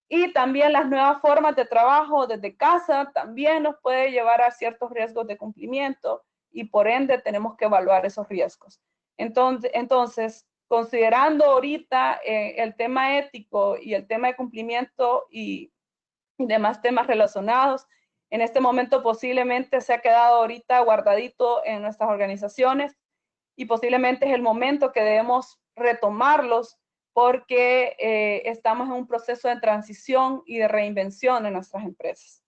Y también las nuevas formas de trabajo desde casa también nos puede llevar a ciertos riesgos de cumplimiento y por ende tenemos que evaluar esos riesgos. Entonces considerando ahorita el tema ético y el tema de cumplimiento y demás temas relacionados, en este momento posiblemente se ha quedado ahorita guardadito en nuestras organizaciones y posiblemente es el momento que debemos retomarlos porque estamos en un proceso de transición y de reinvención en nuestras empresas.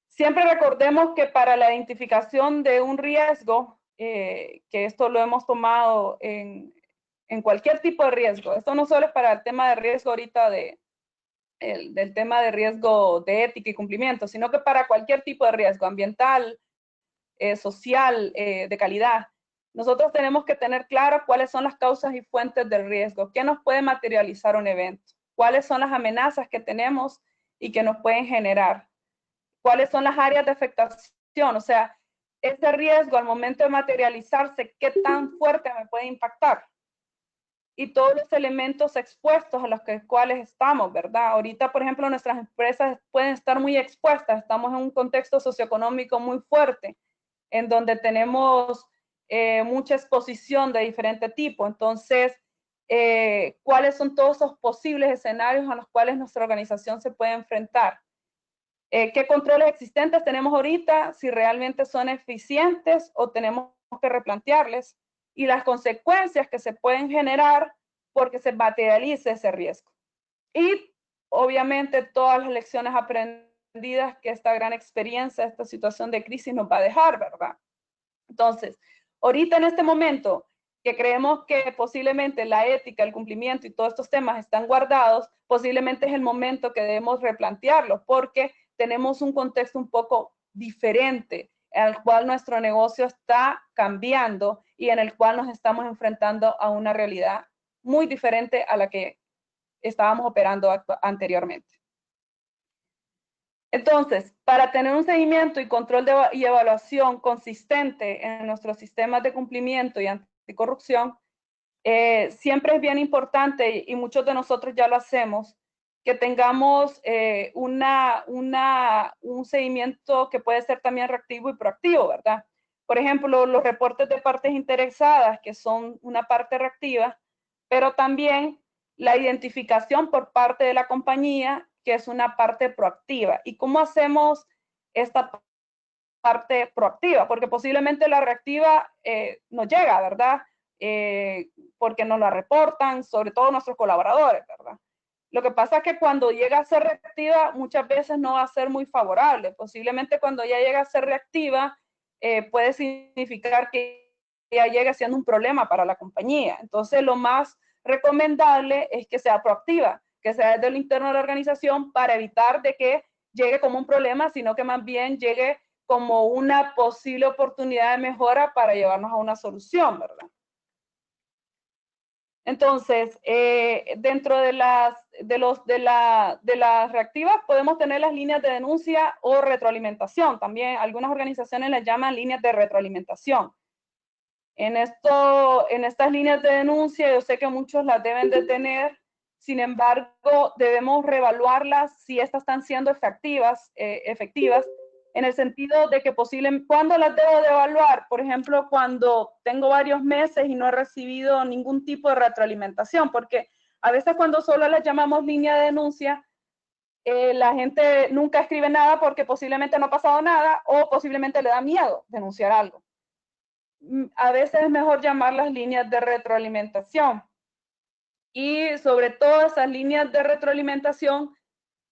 Siempre recordemos que para la identificación de un riesgo, que esto lo hemos tomado en cualquier tipo de riesgo, esto no solo es para el tema de riesgo ahorita del tema de riesgo de ética y cumplimiento, sino que para cualquier tipo de riesgo ambiental, social, de calidad. Nosotros tenemos que tener claro cuáles son las causas y fuentes del riesgo, qué nos puede materializar un evento, cuáles son las amenazas que tenemos y que nos pueden generar, cuáles son las áreas de afectación, o sea, ese riesgo al momento de materializarse, qué tan fuerte me puede impactar y todos los elementos expuestos a los cuales estamos, ¿verdad? Ahorita, por ejemplo, nuestras empresas pueden estar muy expuestas, estamos en un contexto socioeconómico muy fuerte, en donde tenemos mucha exposición de diferente tipo. Entonces, ¿cuáles son todos esos posibles escenarios a los cuales nuestra organización se puede enfrentar? ¿Qué controles existentes tenemos ahorita? Si realmente son eficientes o tenemos que replantearles y las consecuencias que se pueden generar porque se materialice ese riesgo. Y obviamente todas las lecciones aprendidas que esta gran experiencia, esta situación de crisis nos va a dejar, ¿verdad? Entonces, ahorita en este momento, que creemos que posiblemente la ética, el cumplimiento y todos estos temas están guardados, posiblemente es el momento que debemos replantearlos, porque tenemos un contexto un poco diferente, al cual nuestro negocio está cambiando y en el cual nos estamos enfrentando a una realidad muy diferente a la que estábamos operando anteriormente. Entonces, para tener un seguimiento y control y evaluación consistente en nuestros sistemas de cumplimiento y anticorrupción, siempre es bien importante, y muchos de nosotros ya lo hacemos, que tengamos un seguimiento que puede ser también reactivo y proactivo, ¿verdad? Por ejemplo, los reportes de partes interesadas, que son una parte reactiva, pero también la identificación por parte de la compañía, que es una parte proactiva. ¿Y cómo hacemos esta parte proactiva? Porque posiblemente la reactiva no llega, ¿verdad? Porque nos la reportan, sobre todo nuestros colaboradores, ¿verdad? Lo que pasa es que cuando llega a ser reactiva, muchas veces no va a ser muy favorable. Posiblemente cuando ya llega a ser reactiva, puede significar que ya llegue siendo un problema para la compañía. Entonces, lo más recomendable es que sea proactiva, que sea desde el interno de la organización para evitar de que llegue como un problema, sino que más bien llegue como una posible oportunidad de mejora para llevarnos a una solución, ¿verdad? Entonces, dentro de las reactivas podemos tener las líneas de denuncia o retroalimentación. También algunas organizaciones las llaman líneas de retroalimentación. En estas líneas de denuncia, yo sé que muchos las deben de tener, sin embargo, debemos reevaluarlas si estas están siendo efectivas, en el sentido de que ¿cuándo las debo de evaluar? Por ejemplo, cuando tengo varios meses y no he recibido ningún tipo de retroalimentación, porque a veces cuando solo las llamamos línea de denuncia, la gente nunca escribe nada porque posiblemente no ha pasado nada o posiblemente le da miedo denunciar algo. A veces es mejor llamar las líneas de retroalimentación. Y sobre todo esas líneas de retroalimentación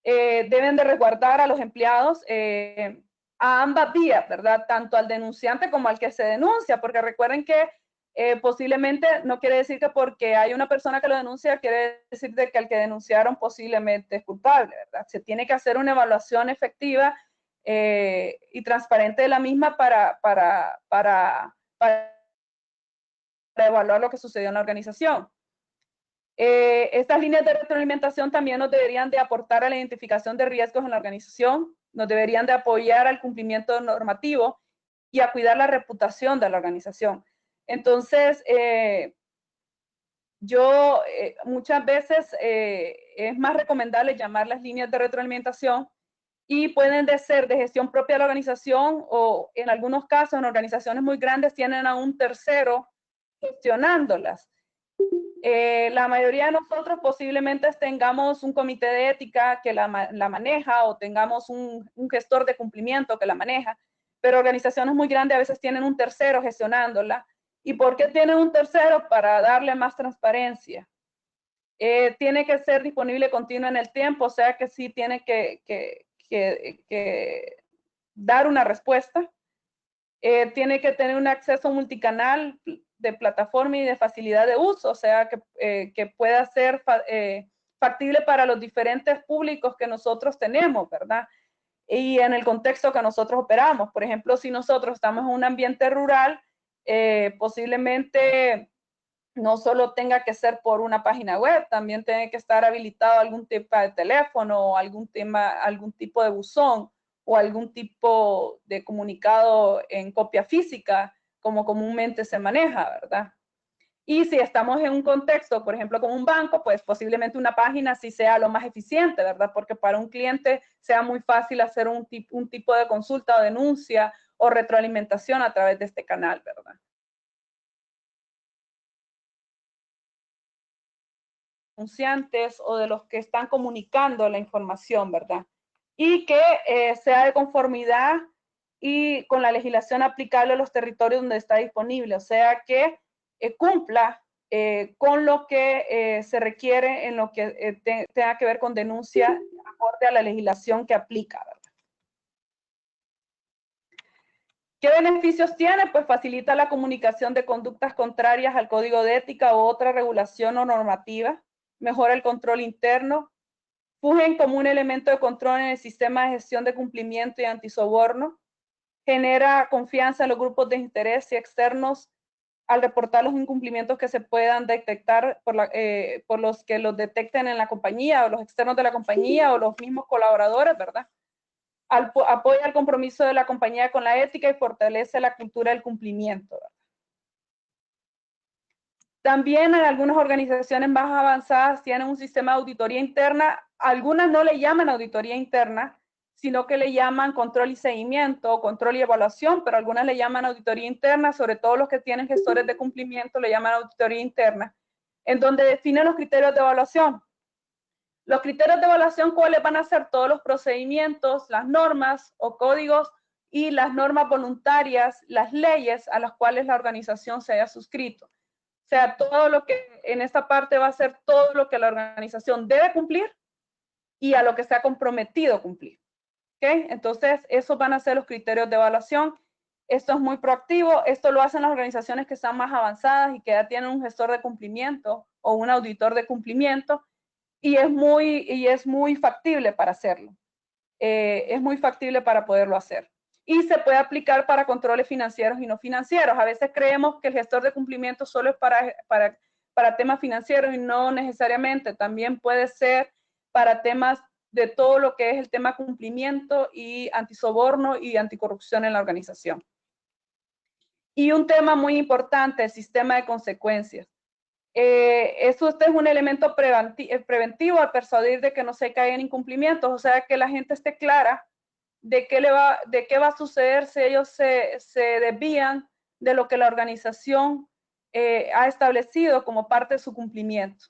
deben de resguardar a los empleados a ambas vías, ¿verdad? Tanto al denunciante como al que se denuncia, porque recuerden que posiblemente no quiere decir que porque hay una persona que lo denuncia, quiere decir de que el que denunciaron posiblemente es culpable, ¿verdad? Se tiene que hacer una evaluación efectiva y transparente de la misma para evaluar lo que sucedió en la organización. Estas líneas de retroalimentación también nos deberían de aportar a la identificación de riesgos en la organización, nos deberían de apoyar al cumplimiento normativo y a cuidar la reputación de la organización. Entonces, muchas veces es más recomendable llamar las líneas de retroalimentación y pueden ser de gestión propia de la organización o en algunos casos en organizaciones muy grandes tienen a un tercero gestionándolas. La mayoría de nosotros posiblemente tengamos un comité de ética que la maneja o tengamos un gestor de cumplimiento que la maneja, pero organizaciones muy grandes a veces tienen un tercero gestionándola. ¿Y por qué tienen un tercero? Para darle más transparencia. Tiene que ser disponible continua en el tiempo, o sea que sí tiene que dar una respuesta. Tiene que tener un acceso multicanal de plataforma y de facilidad de uso, o sea, que pueda ser factible para los diferentes públicos que nosotros tenemos, ¿verdad? Y en el contexto que nosotros operamos. Por ejemplo, si nosotros estamos en un ambiente rural, posiblemente no solo tenga que ser por una página web, también tiene que estar habilitado algún tipo de teléfono, algún tipo de buzón o algún tipo de comunicado en copia física, como comúnmente se maneja, ¿verdad? Y si estamos en un contexto, por ejemplo, como un banco, pues posiblemente una página sí sea lo más eficiente, ¿verdad? Porque para un cliente sea muy fácil hacer un tipo de consulta o denuncia o retroalimentación a través de este canal, ¿verdad? Denunciantes o de los que están comunicando la información, ¿verdad? Y que sea de conformidad y con la legislación aplicable a los territorios donde está disponible, o sea que cumpla con lo que se requiere en lo que tenga que ver con denuncia acorde a la legislación que aplica, ¿verdad? ¿Qué beneficios tiene? Pues facilita la comunicación de conductas contrarias al código de ética u otra regulación o normativa, mejora el control interno, fungen como un elemento de control en el sistema de gestión de cumplimiento y antisoborno, genera confianza en los grupos de interés y externos al reportar los incumplimientos que se puedan detectar por los que los detecten en la compañía o los externos de la compañía o los mismos colaboradores, ¿verdad? Apoya el compromiso de la compañía con la ética y fortalece la cultura del cumplimiento, ¿verdad? También en algunas organizaciones más avanzadas tienen un sistema de auditoría interna. Algunas no le llaman auditoría interna, sino que le llaman control y seguimiento, control y evaluación, pero algunas le llaman auditoría interna, sobre todo los que tienen gestores de cumplimiento le llaman auditoría interna, en donde definen los criterios de evaluación. Los criterios de evaluación, ¿cuáles van a ser? Todos los procedimientos, las normas o códigos y las normas voluntarias, las leyes a las cuales la organización se haya suscrito. O sea, todo lo que en esta parte va a ser todo lo que la organización debe cumplir y a lo que se ha comprometido a cumplir. ¿Okay? Entonces, esos van a ser los criterios de evaluación. Esto es muy proactivo. Esto lo hacen las organizaciones que están más avanzadas y que ya tienen un gestor de cumplimiento o un auditor de cumplimiento y es muy factible para hacerlo. Es muy factible para poderlo hacer. Y se puede aplicar para controles financieros y no financieros. A veces creemos que el gestor de cumplimiento solo es para temas financieros y no necesariamente. También puede ser para temas de todo lo que es el tema cumplimiento y antisoborno y anticorrupción en la organización. Y un tema muy importante, el sistema de consecuencias. Este es un elemento preventivo al persuadir de que no se caigan incumplimientos, o sea, que la gente esté clara de qué va a suceder si ellos se desvían de lo que la organización ha establecido como parte de su cumplimiento.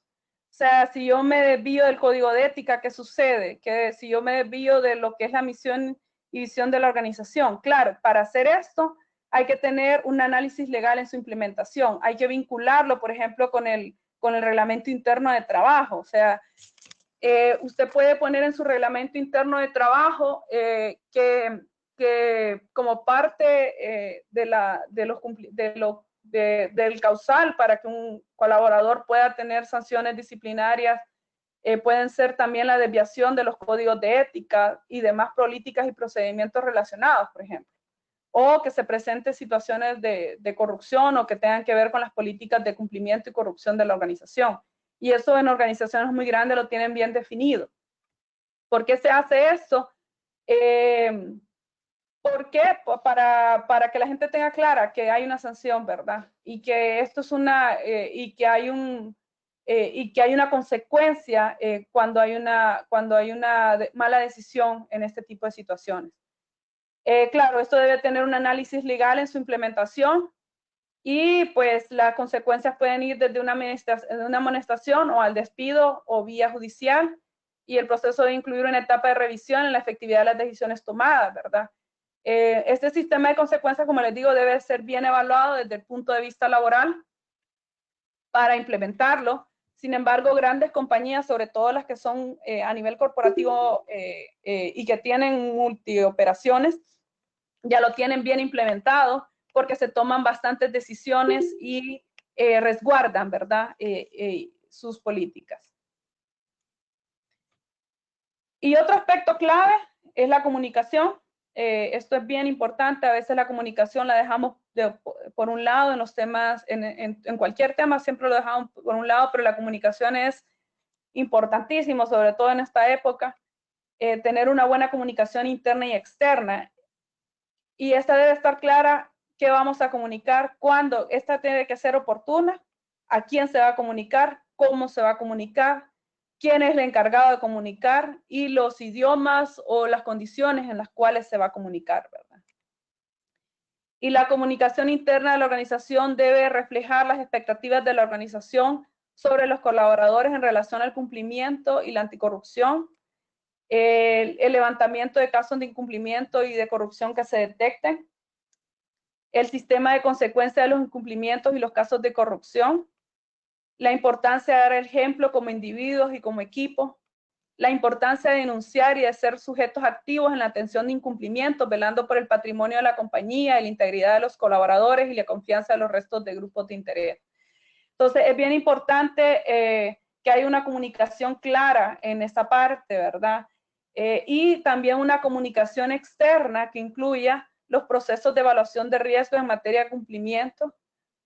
O sea, si yo me desvío del código de ética, ¿qué sucede? Que si yo me desvío de lo que es la misión y visión de la organización. Claro, para hacer esto hay que tener un análisis legal en su implementación. Hay que vincularlo, por ejemplo, con el reglamento interno de trabajo. O sea, usted puede poner en su reglamento interno de trabajo que como parte del causal para que un colaborador pueda tener sanciones disciplinarias, pueden ser también la desviación de los códigos de ética y demás políticas y procedimientos relacionados, por ejemplo. O que se presenten situaciones de corrupción o que tengan que ver con las políticas de cumplimiento y corrupción de la organización. Y eso en organizaciones muy grandes lo tienen bien definido. ¿Por qué se hace eso? ¿Por qué? Para que la gente tenga clara que hay una sanción, ¿verdad? Y que esto es y que hay una consecuencia cuando hay una mala decisión en este tipo de situaciones. Claro, esto debe tener un análisis legal en su implementación y pues las consecuencias pueden ir desde una amonestación o al despido o vía judicial y el proceso debe incluir una etapa de revisión en la efectividad de las decisiones tomadas, ¿verdad? Este sistema de consecuencias, como les digo, debe ser bien evaluado desde el punto de vista laboral para implementarlo. Sin embargo, grandes compañías, sobre todo las que son a nivel corporativo y que tienen multioperaciones, ya lo tienen bien implementado porque se toman bastantes decisiones y resguardan, ¿verdad? Sus políticas. Y otro aspecto clave es la comunicación. Esto es bien importante. A veces la comunicación la dejamos por un lado en los temas, en cualquier tema siempre lo dejamos por un lado, pero la comunicación es importantísimo, sobre todo en esta época. Tener una buena comunicación interna y externa. Y esta debe estar clara qué vamos a comunicar, cuándo. Esta tiene que ser oportuna, a quién se va a comunicar, cómo se va a comunicar, quién es el encargado de comunicar y los idiomas o las condiciones en las cuales se va a comunicar, ¿verdad? Y la comunicación interna de la organización debe reflejar las expectativas de la organización sobre los colaboradores en relación al cumplimiento y la anticorrupción, el levantamiento de casos de incumplimiento y de corrupción que se detecten, el sistema de consecuencia de los incumplimientos y los casos de corrupción, la importancia de dar el ejemplo como individuos y como equipo, la importancia de denunciar y de ser sujetos activos en la atención de incumplimientos, velando por el patrimonio de la compañía, y la integridad de los colaboradores y la confianza de los restos de grupos de interés. Entonces, es bien importante que haya una comunicación clara en esta parte, ¿verdad? Y también una comunicación externa que incluya los procesos de evaluación de riesgo en materia de cumplimiento,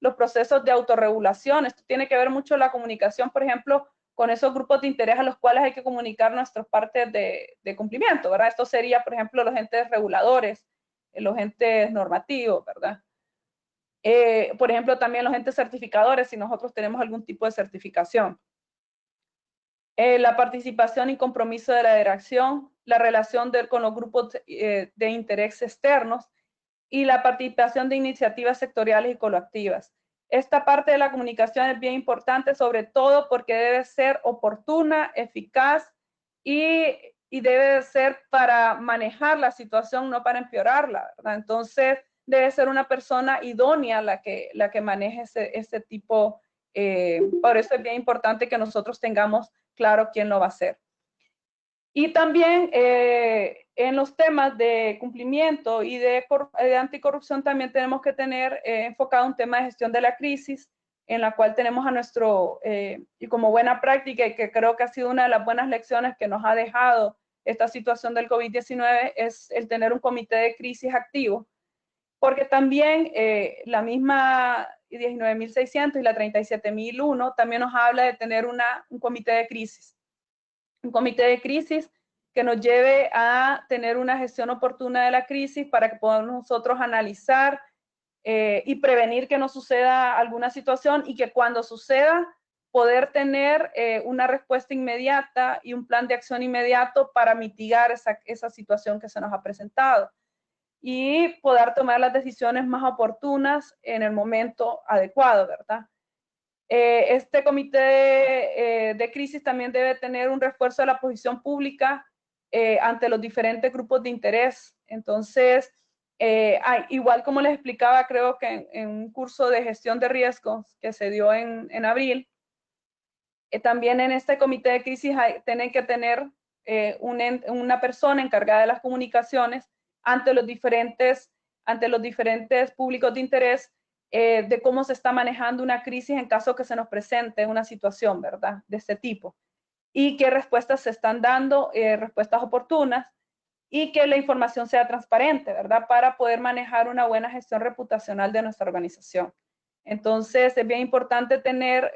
los procesos de autorregulación. Esto tiene que ver mucho la comunicación, por ejemplo, con esos grupos de interés a los cuales hay que comunicar nuestras partes de cumplimiento, ¿verdad? Esto sería, por ejemplo, los entes reguladores, los entes normativos, ¿verdad? Por ejemplo, también los entes certificadores, si nosotros tenemos algún tipo de certificación. La participación y compromiso de la dirección, la relación con los grupos de interés externos y la participación de iniciativas sectoriales y colectivas. Esta parte de la comunicación es bien importante, sobre todo porque debe ser oportuna, eficaz y debe ser para manejar la situación, no para empeorarla, ¿verdad? Entonces, debe ser una persona idónea la que maneje ese tipo. Por eso es bien importante que nosotros tengamos claro quién lo va a hacer. Y también en los temas de cumplimiento y de anticorrupción también tenemos que tener enfocado un tema de gestión de la crisis, en la cual tenemos a nuestro, y como buena práctica, y que creo que ha sido una de las buenas lecciones que nos ha dejado esta situación del COVID-19, es el tener un comité de crisis activo, porque también la misma 19.600 y la 37.001 también nos habla de tener un comité de crisis. Un comité de crisis que nos lleve a tener una gestión oportuna de la crisis para que podamos nosotros analizar y prevenir que no suceda alguna situación, y que cuando suceda poder tener una respuesta inmediata y un plan de acción inmediato para mitigar esa situación que se nos ha presentado y poder tomar las decisiones más oportunas en el momento adecuado, ¿verdad? Este comité de crisis también debe tener un refuerzo de la posición pública ante los diferentes grupos de interés. Entonces, igual como les explicaba, creo que en un curso de gestión de riesgos que se dio en abril, también en este comité de crisis tienen que tener una persona encargada de las comunicaciones ante los diferentes públicos de interés, de cómo se está manejando una crisis en caso que se nos presente una situación, ¿verdad?, de este tipo, y qué respuestas se están dando, respuestas oportunas, y que la información sea transparente, ¿verdad?, para poder manejar una buena gestión reputacional de nuestra organización. Entonces, es bien importante tener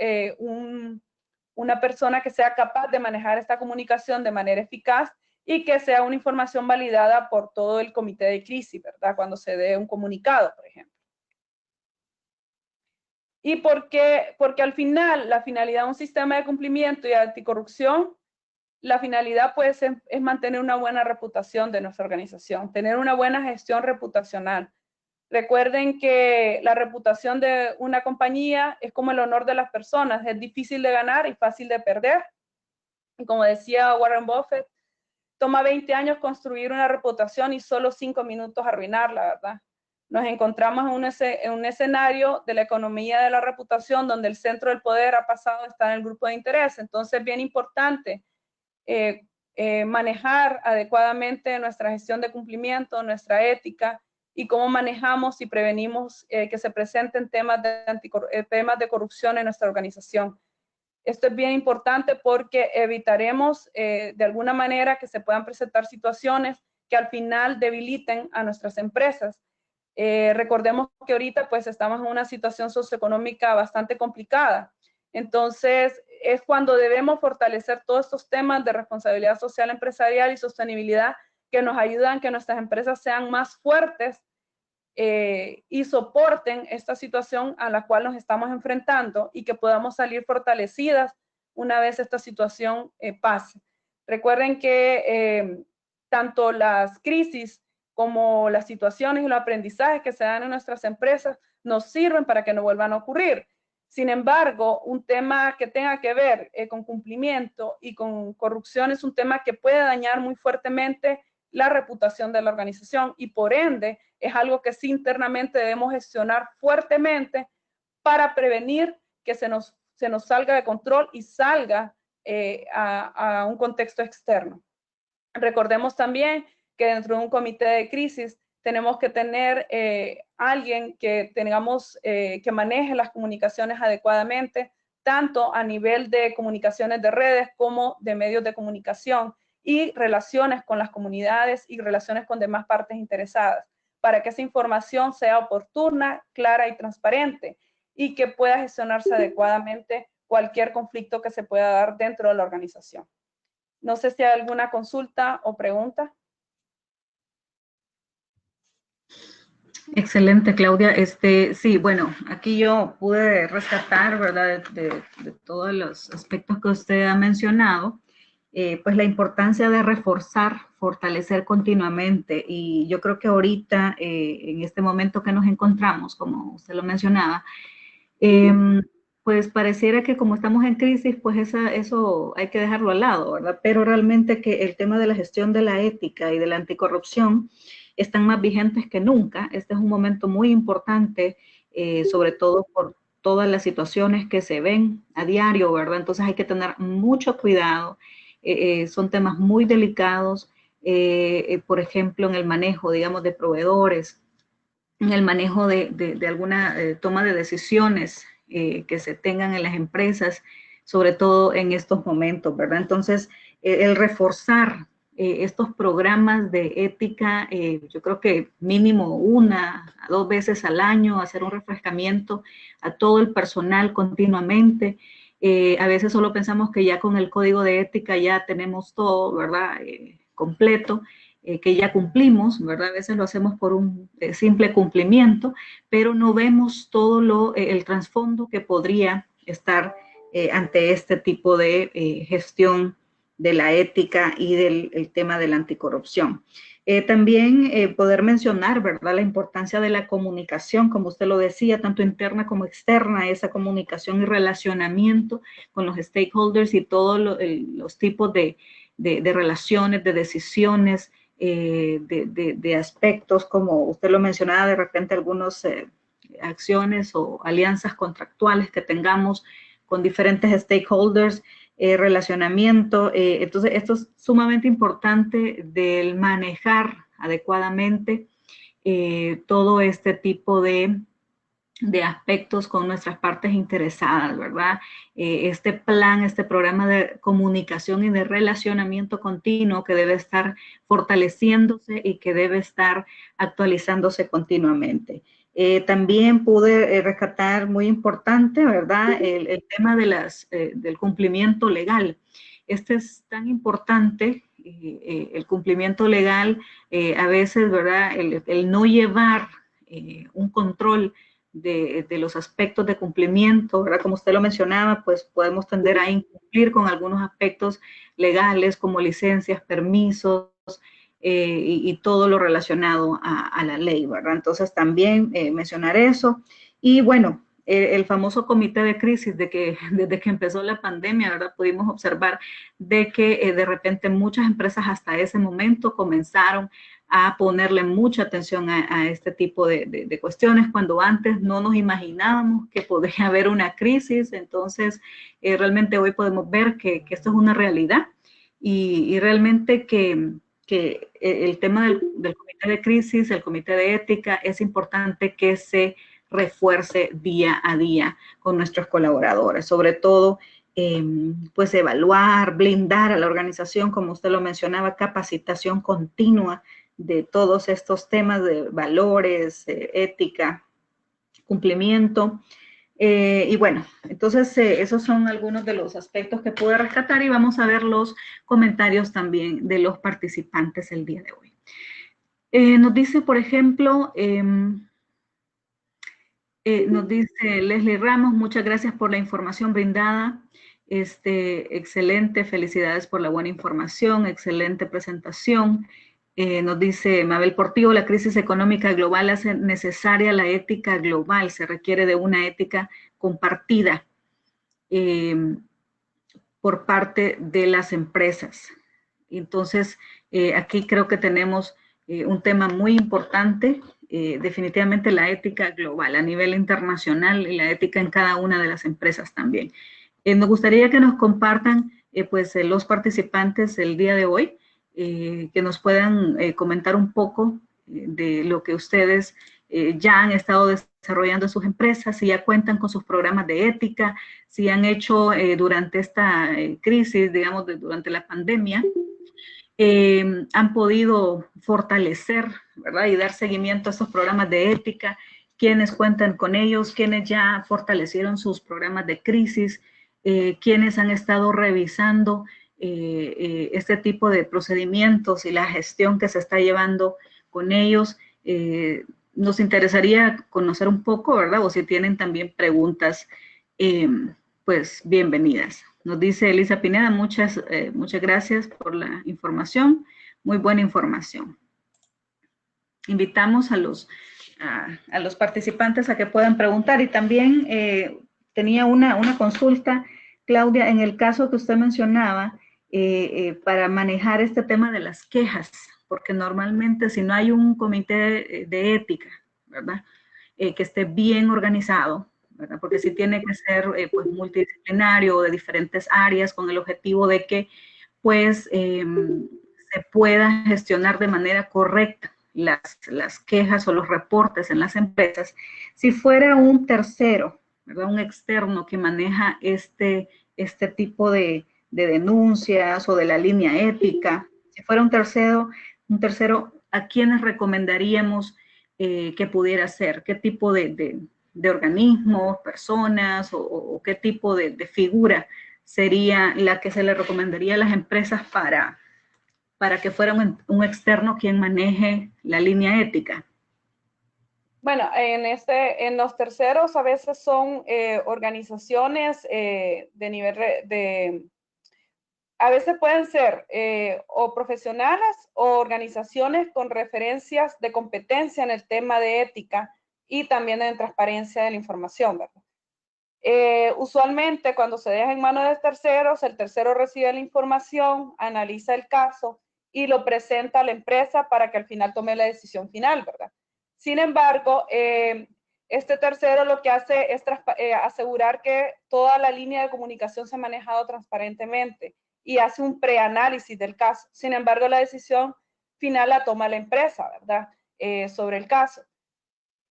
una persona que sea capaz de manejar esta comunicación de manera eficaz y que sea una información validada por todo el comité de crisis, ¿verdad?, cuando se dé un comunicado, por ejemplo. ¿Y por qué? Porque al final, la finalidad de un sistema de cumplimiento y anticorrupción, la finalidad pues es mantener una buena reputación de nuestra organización, tener una buena gestión reputacional. Recuerden que la reputación de una compañía es como el honor de las personas, es difícil de ganar y fácil de perder. Y como decía Warren Buffett, toma 20 años construir una reputación y solo 5 minutos arruinarla, ¿verdad? Nos encontramos en un escenario de la economía de la reputación donde el centro del poder ha pasado a estar en el grupo de interés. Entonces es bien importante manejar adecuadamente nuestra gestión de cumplimiento, nuestra ética, y cómo manejamos y prevenimos que se presenten temas de corrupción en nuestra organización. Esto es bien importante porque evitaremos de alguna manera que se puedan presentar situaciones que al final debiliten a nuestras empresas. Recordemos que ahorita pues estamos en una situación socioeconómica bastante complicada. Entonces es cuando debemos fortalecer todos estos temas de responsabilidad social empresarial y sostenibilidad que nos ayudan a que nuestras empresas sean más fuertes y soporten esta situación a la cual nos estamos enfrentando, y que podamos salir fortalecidas una vez esta situación pase. Recuerden que tanto las crisis como las situaciones y los aprendizajes que se dan en nuestras empresas nos sirven para que no vuelvan a ocurrir. Sin embargo, un tema que tenga que ver con cumplimiento y con corrupción es un tema que puede dañar muy fuertemente la reputación de la organización, y por ende es algo que sí internamente debemos gestionar fuertemente para prevenir que se nos salga de control y salga a un contexto externo. Recordemos también que dentro de un comité de crisis tenemos que tener alguien que que maneje las comunicaciones adecuadamente, tanto a nivel de comunicaciones de redes como de medios de comunicación y relaciones con las comunidades y relaciones con demás partes interesadas, para que esa información sea oportuna, clara y transparente y que pueda gestionarse adecuadamente cualquier conflicto que se pueda dar dentro de la organización. No sé si hay alguna consulta o pregunta. Excelente, Claudia. Sí, bueno, aquí yo pude rescatar, ¿verdad?, de todos los aspectos que usted ha mencionado, pues la importancia de reforzar, fortalecer continuamente. Y yo creo que ahorita, en este momento que nos encontramos, como usted lo mencionaba, pues pareciera que como estamos en crisis, pues eso hay que dejarlo al lado, ¿verdad? Pero realmente que el tema de la gestión de la ética y de la anticorrupción están más vigentes que nunca. Este es un momento muy importante, sobre todo por todas las situaciones que se ven a diario, ¿verdad? Entonces hay que tener mucho cuidado. Son temas muy delicados, por ejemplo, en el manejo, digamos, de proveedores, en el manejo de alguna toma de decisiones que se tengan en las empresas, sobre todo en estos momentos, ¿verdad? Entonces, el reforzar estos programas de ética, yo creo que mínimo 1 a 2 veces al año, hacer un refrescamiento a todo el personal continuamente. A veces solo pensamos que ya con el código de ética ya tenemos todo, ¿verdad? Completo, que ya cumplimos, ¿verdad? A veces lo hacemos por un simple cumplimiento, pero no vemos todo el trasfondo que podría estar ante este tipo de gestión de la ética y del tema de la anticorrupción. También poder mencionar, ¿verdad?, la importancia de la comunicación, como usted lo decía, tanto interna como externa, esa comunicación y relacionamiento con los stakeholders y todos los tipos de relaciones, de decisiones, de aspectos, como usted lo mencionaba, de repente algunas acciones o alianzas contractuales que tengamos con diferentes stakeholders, relacionamiento. Entonces, esto es sumamente importante del manejar adecuadamente todo este tipo de aspectos con nuestras partes interesadas, ¿verdad? Este plan, este programa de comunicación y de relacionamiento continuo que debe estar fortaleciéndose y que debe estar actualizándose continuamente. También pude rescatar muy importante, ¿verdad?, el tema del cumplimiento legal. Este es tan importante, el cumplimiento legal, a veces, ¿verdad?, el no llevar un control de los aspectos de cumplimiento, ¿verdad? Como usted lo mencionaba, pues podemos tender a incumplir con algunos aspectos legales como licencias, permisos y todo lo relacionado a la ley, ¿verdad? Entonces también mencionar eso. Y bueno, el famoso comité de crisis desde que empezó la pandemia, ¿verdad? Pudimos observar de que de repente muchas empresas hasta ese momento comenzaron a ponerle mucha atención a este tipo de cuestiones, cuando antes no nos imaginábamos que podría haber una crisis. Entonces, realmente hoy podemos ver que esto es una realidad y realmente que el tema del comité de crisis, el comité de ética, es importante que se refuerce día a día con nuestros colaboradores, sobre todo pues evaluar, blindar a la organización, como usted lo mencionaba, capacitación continua de todos estos temas de valores, ética, cumplimiento. Y bueno, entonces esos son algunos de los aspectos que pude rescatar y vamos a ver los comentarios también de los participantes el día de hoy. Nos dice, por ejemplo, nos dice Leslie Ramos, muchas gracias por la información brindada. Excelente, felicidades por la buena información, excelente presentación. Nos dice Mabel Portillo, la crisis económica global hace necesaria la ética global, se requiere de una ética compartida por parte de las empresas. Entonces, aquí creo que tenemos un tema muy importante, definitivamente la ética global a nivel internacional y la ética en cada una de las empresas también. Nos gustaría que nos compartan los participantes el día de hoy, que nos puedan comentar un poco de lo que ustedes ya han estado desarrollando en sus empresas, si ya cuentan con sus programas de ética, si han hecho durante esta crisis, digamos, durante la pandemia, han podido fortalecer, ¿verdad? Y dar seguimiento a estos programas de ética, quienes cuentan con ellos, quienes ya fortalecieron sus programas de crisis, quienes han estado revisando este tipo de procedimientos y la gestión que se está llevando con ellos. Nos interesaría conocer un poco, ¿verdad? O si tienen también preguntas, pues bienvenidas. Nos dice Elisa Pineda, muchas gracias por la información, muy buena información. Invitamos a los participantes a que puedan preguntar y también tenía una consulta, Claudia, en el caso que usted mencionaba, para manejar este tema de las quejas, porque normalmente si no hay un comité de ética, ¿verdad? Que esté bien organizado, ¿verdad? Porque sí tiene que ser pues multidisciplinario o de diferentes áreas con el objetivo de que pues se pueda gestionar de manera correcta las quejas o los reportes en las empresas. Si fuera un tercero, ¿verdad? Un externo que maneja este tipo de denuncias o de la línea ética, si fuera un tercero, ¿a quiénes recomendaríamos que pudiera ser? ¿Qué tipo de organismos, personas o qué tipo de figura sería la que se le recomendaría a las empresas para que fuera un externo quien maneje la línea ética? Bueno, en los terceros a veces son organizaciones de nivel a veces pueden ser o profesionales o organizaciones con referencias de competencia en el tema de ética y también en transparencia de la información, ¿verdad? Usualmente cuando se deja en manos de terceros, el tercero recibe la información, analiza el caso y lo presenta a la empresa para que al final tome la decisión final, ¿verdad? Sin embargo, este tercero lo que hace es asegurar que toda la línea de comunicación se ha manejado transparentemente y hace un preanálisis del caso. Sin embargo, la decisión final la toma la empresa, ¿verdad? Sobre el caso.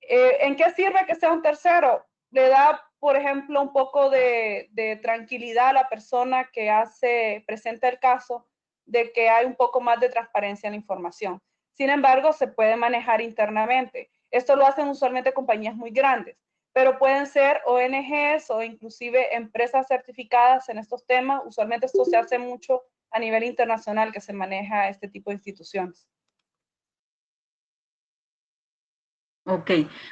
¿En qué sirve que sea un tercero? Le da, por ejemplo, un poco de tranquilidad a la persona que presenta el caso de que hay un poco más de transparencia en la información. Sin embargo, se puede manejar internamente. Esto lo hacen usualmente compañías muy grandes, pero pueden ser ONGs o inclusive empresas certificadas en estos temas. Usualmente esto se hace mucho a nivel internacional que se maneja este tipo de instituciones. Ok,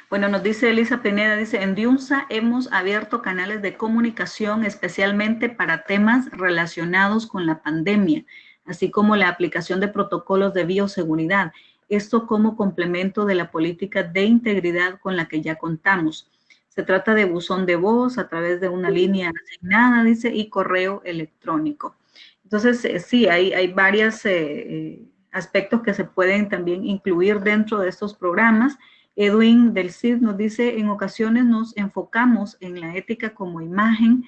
bueno, nos dice Elisa Pineda, dice, en DIUNSA hemos abierto canales de comunicación especialmente para temas relacionados con la pandemia, así como la aplicación de protocolos de bioseguridad. Esto como complemento de la política de integridad con la que ya contamos. Se trata de buzón de voz a través de una línea asignada, dice, y correo electrónico. Entonces, sí, hay varios aspectos que se pueden también incluir dentro de estos programas. Edwin del CID nos dice, en ocasiones nos enfocamos en la ética como imagen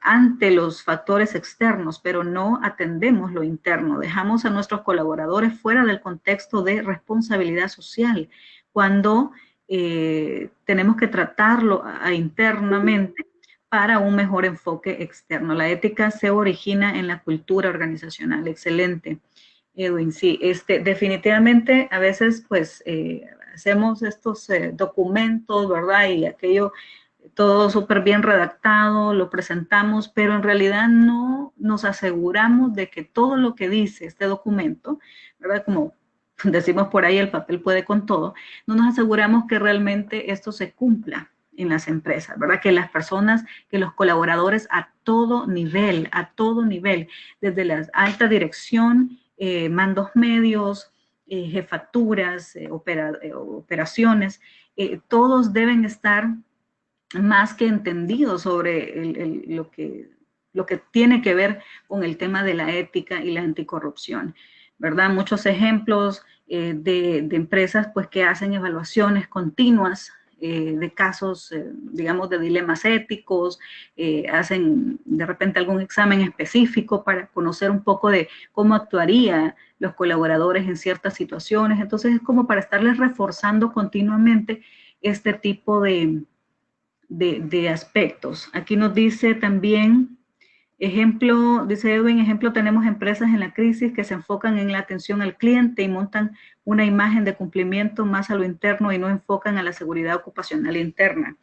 ante los factores externos, pero no atendemos lo interno. Dejamos a nuestros colaboradores fuera del contexto de responsabilidad social, cuando tenemos que tratarlo internamente para un mejor enfoque externo. La ética se origina en la cultura organizacional. Excelente, Edwin. Sí, definitivamente a veces pues hacemos estos documentos, ¿verdad? Y aquello, todo súper bien redactado, lo presentamos, pero en realidad no nos aseguramos de que todo lo que dice este documento, ¿verdad? Como decimos por ahí, el papel puede con todo, no nos aseguramos que realmente esto se cumpla en las empresas, ¿verdad? Que las personas, que los colaboradores a todo nivel, desde la alta dirección, mandos medios, jefaturas, operaciones, todos deben estar más que entendidos sobre lo que tiene que ver con el tema de la ética y la anticorrupción, ¿verdad? Muchos ejemplos de empresas pues que hacen evaluaciones continuas de casos, digamos, de dilemas éticos, hacen de repente algún examen específico para conocer un poco de cómo actuarían los colaboradores en ciertas situaciones. Entonces es como para estarles reforzando continuamente este tipo de aspectos. Aquí nos dice también, ejemplo, dice Edwin, ejemplo, tenemos empresas en la crisis que se enfocan en la atención al cliente y montan una imagen de cumplimiento más a lo interno y no enfocan a la seguridad ocupacional interna.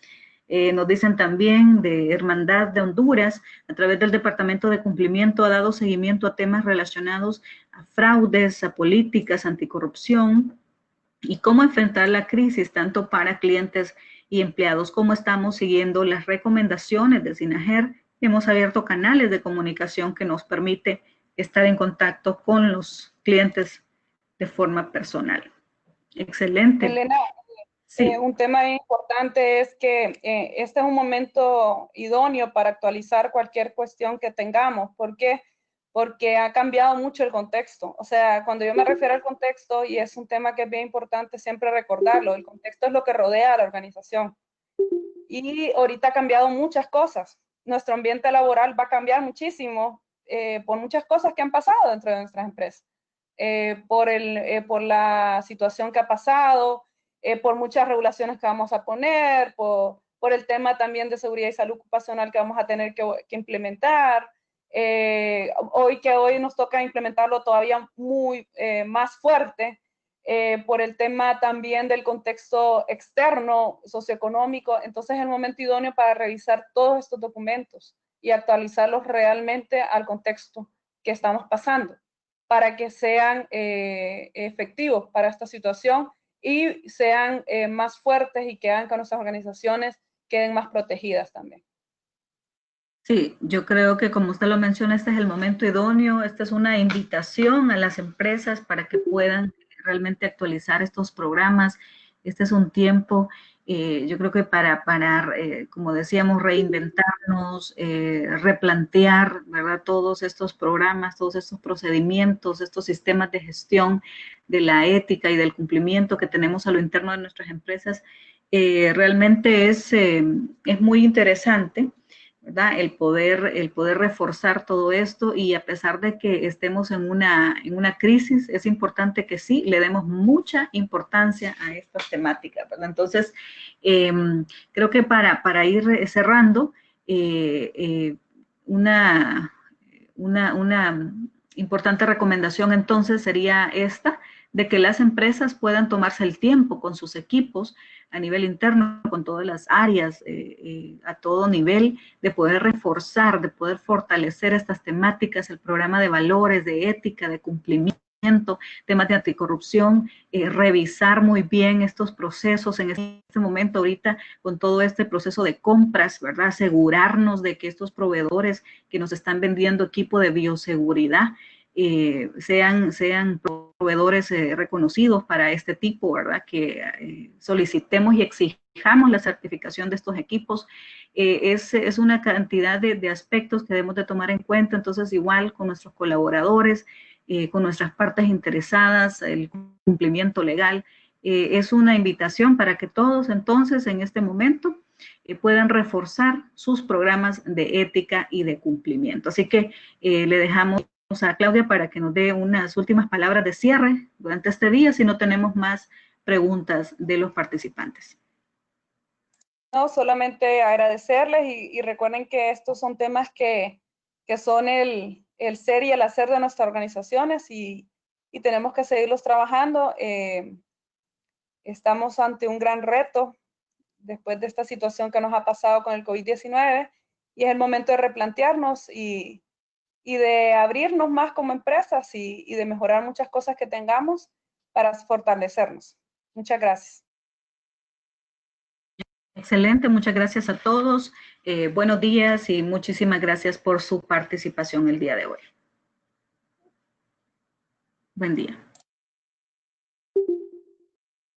Nos dicen también de Hermandad de Honduras, a través del Departamento de Cumplimiento ha dado seguimiento a temas relacionados a fraudes, a políticas, anticorrupción y cómo enfrentar la crisis tanto para clientes y empleados, como estamos siguiendo las recomendaciones de SINAGER. Hemos abierto canales de comunicación que nos permite estar en contacto con los clientes de forma personal. Excelente. Elena, sí. Un tema importante es que este es un momento idóneo para actualizar cualquier cuestión que tengamos. ¿Por qué? Porque ha cambiado mucho el contexto. O sea, cuando yo me refiero al contexto, y es un tema que es bien importante siempre recordarlo, el contexto es lo que rodea a la organización. Y ahorita ha cambiado muchas cosas. Nuestro ambiente laboral va a cambiar muchísimo por muchas cosas que han pasado dentro de nuestras empresas. Por la situación que ha pasado, por muchas regulaciones que vamos a poner, por el tema también de seguridad y salud ocupacional que vamos a tener que implementar. Hoy nos toca implementarlo todavía más fuerte, por el tema también del contexto externo, socioeconómico. Entonces es el momento idóneo para revisar todos estos documentos y actualizarlos realmente al contexto que estamos pasando, para que sean efectivos para esta situación y sean más fuertes y que hagan que nuestras organizaciones queden más protegidas también. Sí, yo creo que como usted lo menciona, este es el momento idóneo, esta es una invitación a las empresas para que puedan realmente actualizar estos programas. Este es un tiempo, yo creo que para como decíamos, reinventarnos, replantear, ¿verdad? Todos estos programas, todos estos procedimientos, estos sistemas de gestión de la ética y del cumplimiento que tenemos a lo interno de nuestras empresas, realmente es muy interesante, ¿verdad? El poder reforzar todo esto, y a pesar de que estemos en una crisis, es importante que sí le demos mucha importancia a estas temáticas, ¿verdad? Entonces, creo que para ir cerrando, una importante recomendación entonces sería esta, de que las empresas puedan tomarse el tiempo con sus equipos a nivel interno, con todas las áreas, a todo nivel, de poder reforzar, de poder fortalecer estas temáticas, el programa de valores, de ética, de cumplimiento, temas de anticorrupción, revisar muy bien estos procesos en este momento ahorita con todo este proceso de compras, ¿verdad? Asegurarnos de que estos proveedores que nos están vendiendo equipo de bioseguridad sean proveedores reconocidos para este tipo, ¿verdad? Que solicitemos y exijamos la certificación de estos equipos. Es una cantidad de aspectos que debemos de tomar en cuenta. Entonces, igual con nuestros colaboradores, con nuestras partes interesadas, el cumplimiento legal, es una invitación para que todos entonces en este momento puedan reforzar sus programas de ética y de cumplimiento. Así que le dejamos a Claudia para que nos dé unas últimas palabras de cierre durante este día, si no tenemos más preguntas de los participantes. No, solamente agradecerles y recuerden que estos son temas que son el ser y el hacer de nuestras organizaciones, y tenemos que seguirlos trabajando. Estamos ante un gran reto después de esta situación que nos ha pasado con el COVID-19, y es el momento de replantearnos y de abrirnos más como empresas y de mejorar muchas cosas que tengamos para fortalecernos. Muchas gracias. Excelente, muchas gracias a todos. Buenos días y muchísimas gracias por su participación el día de hoy. Buen día.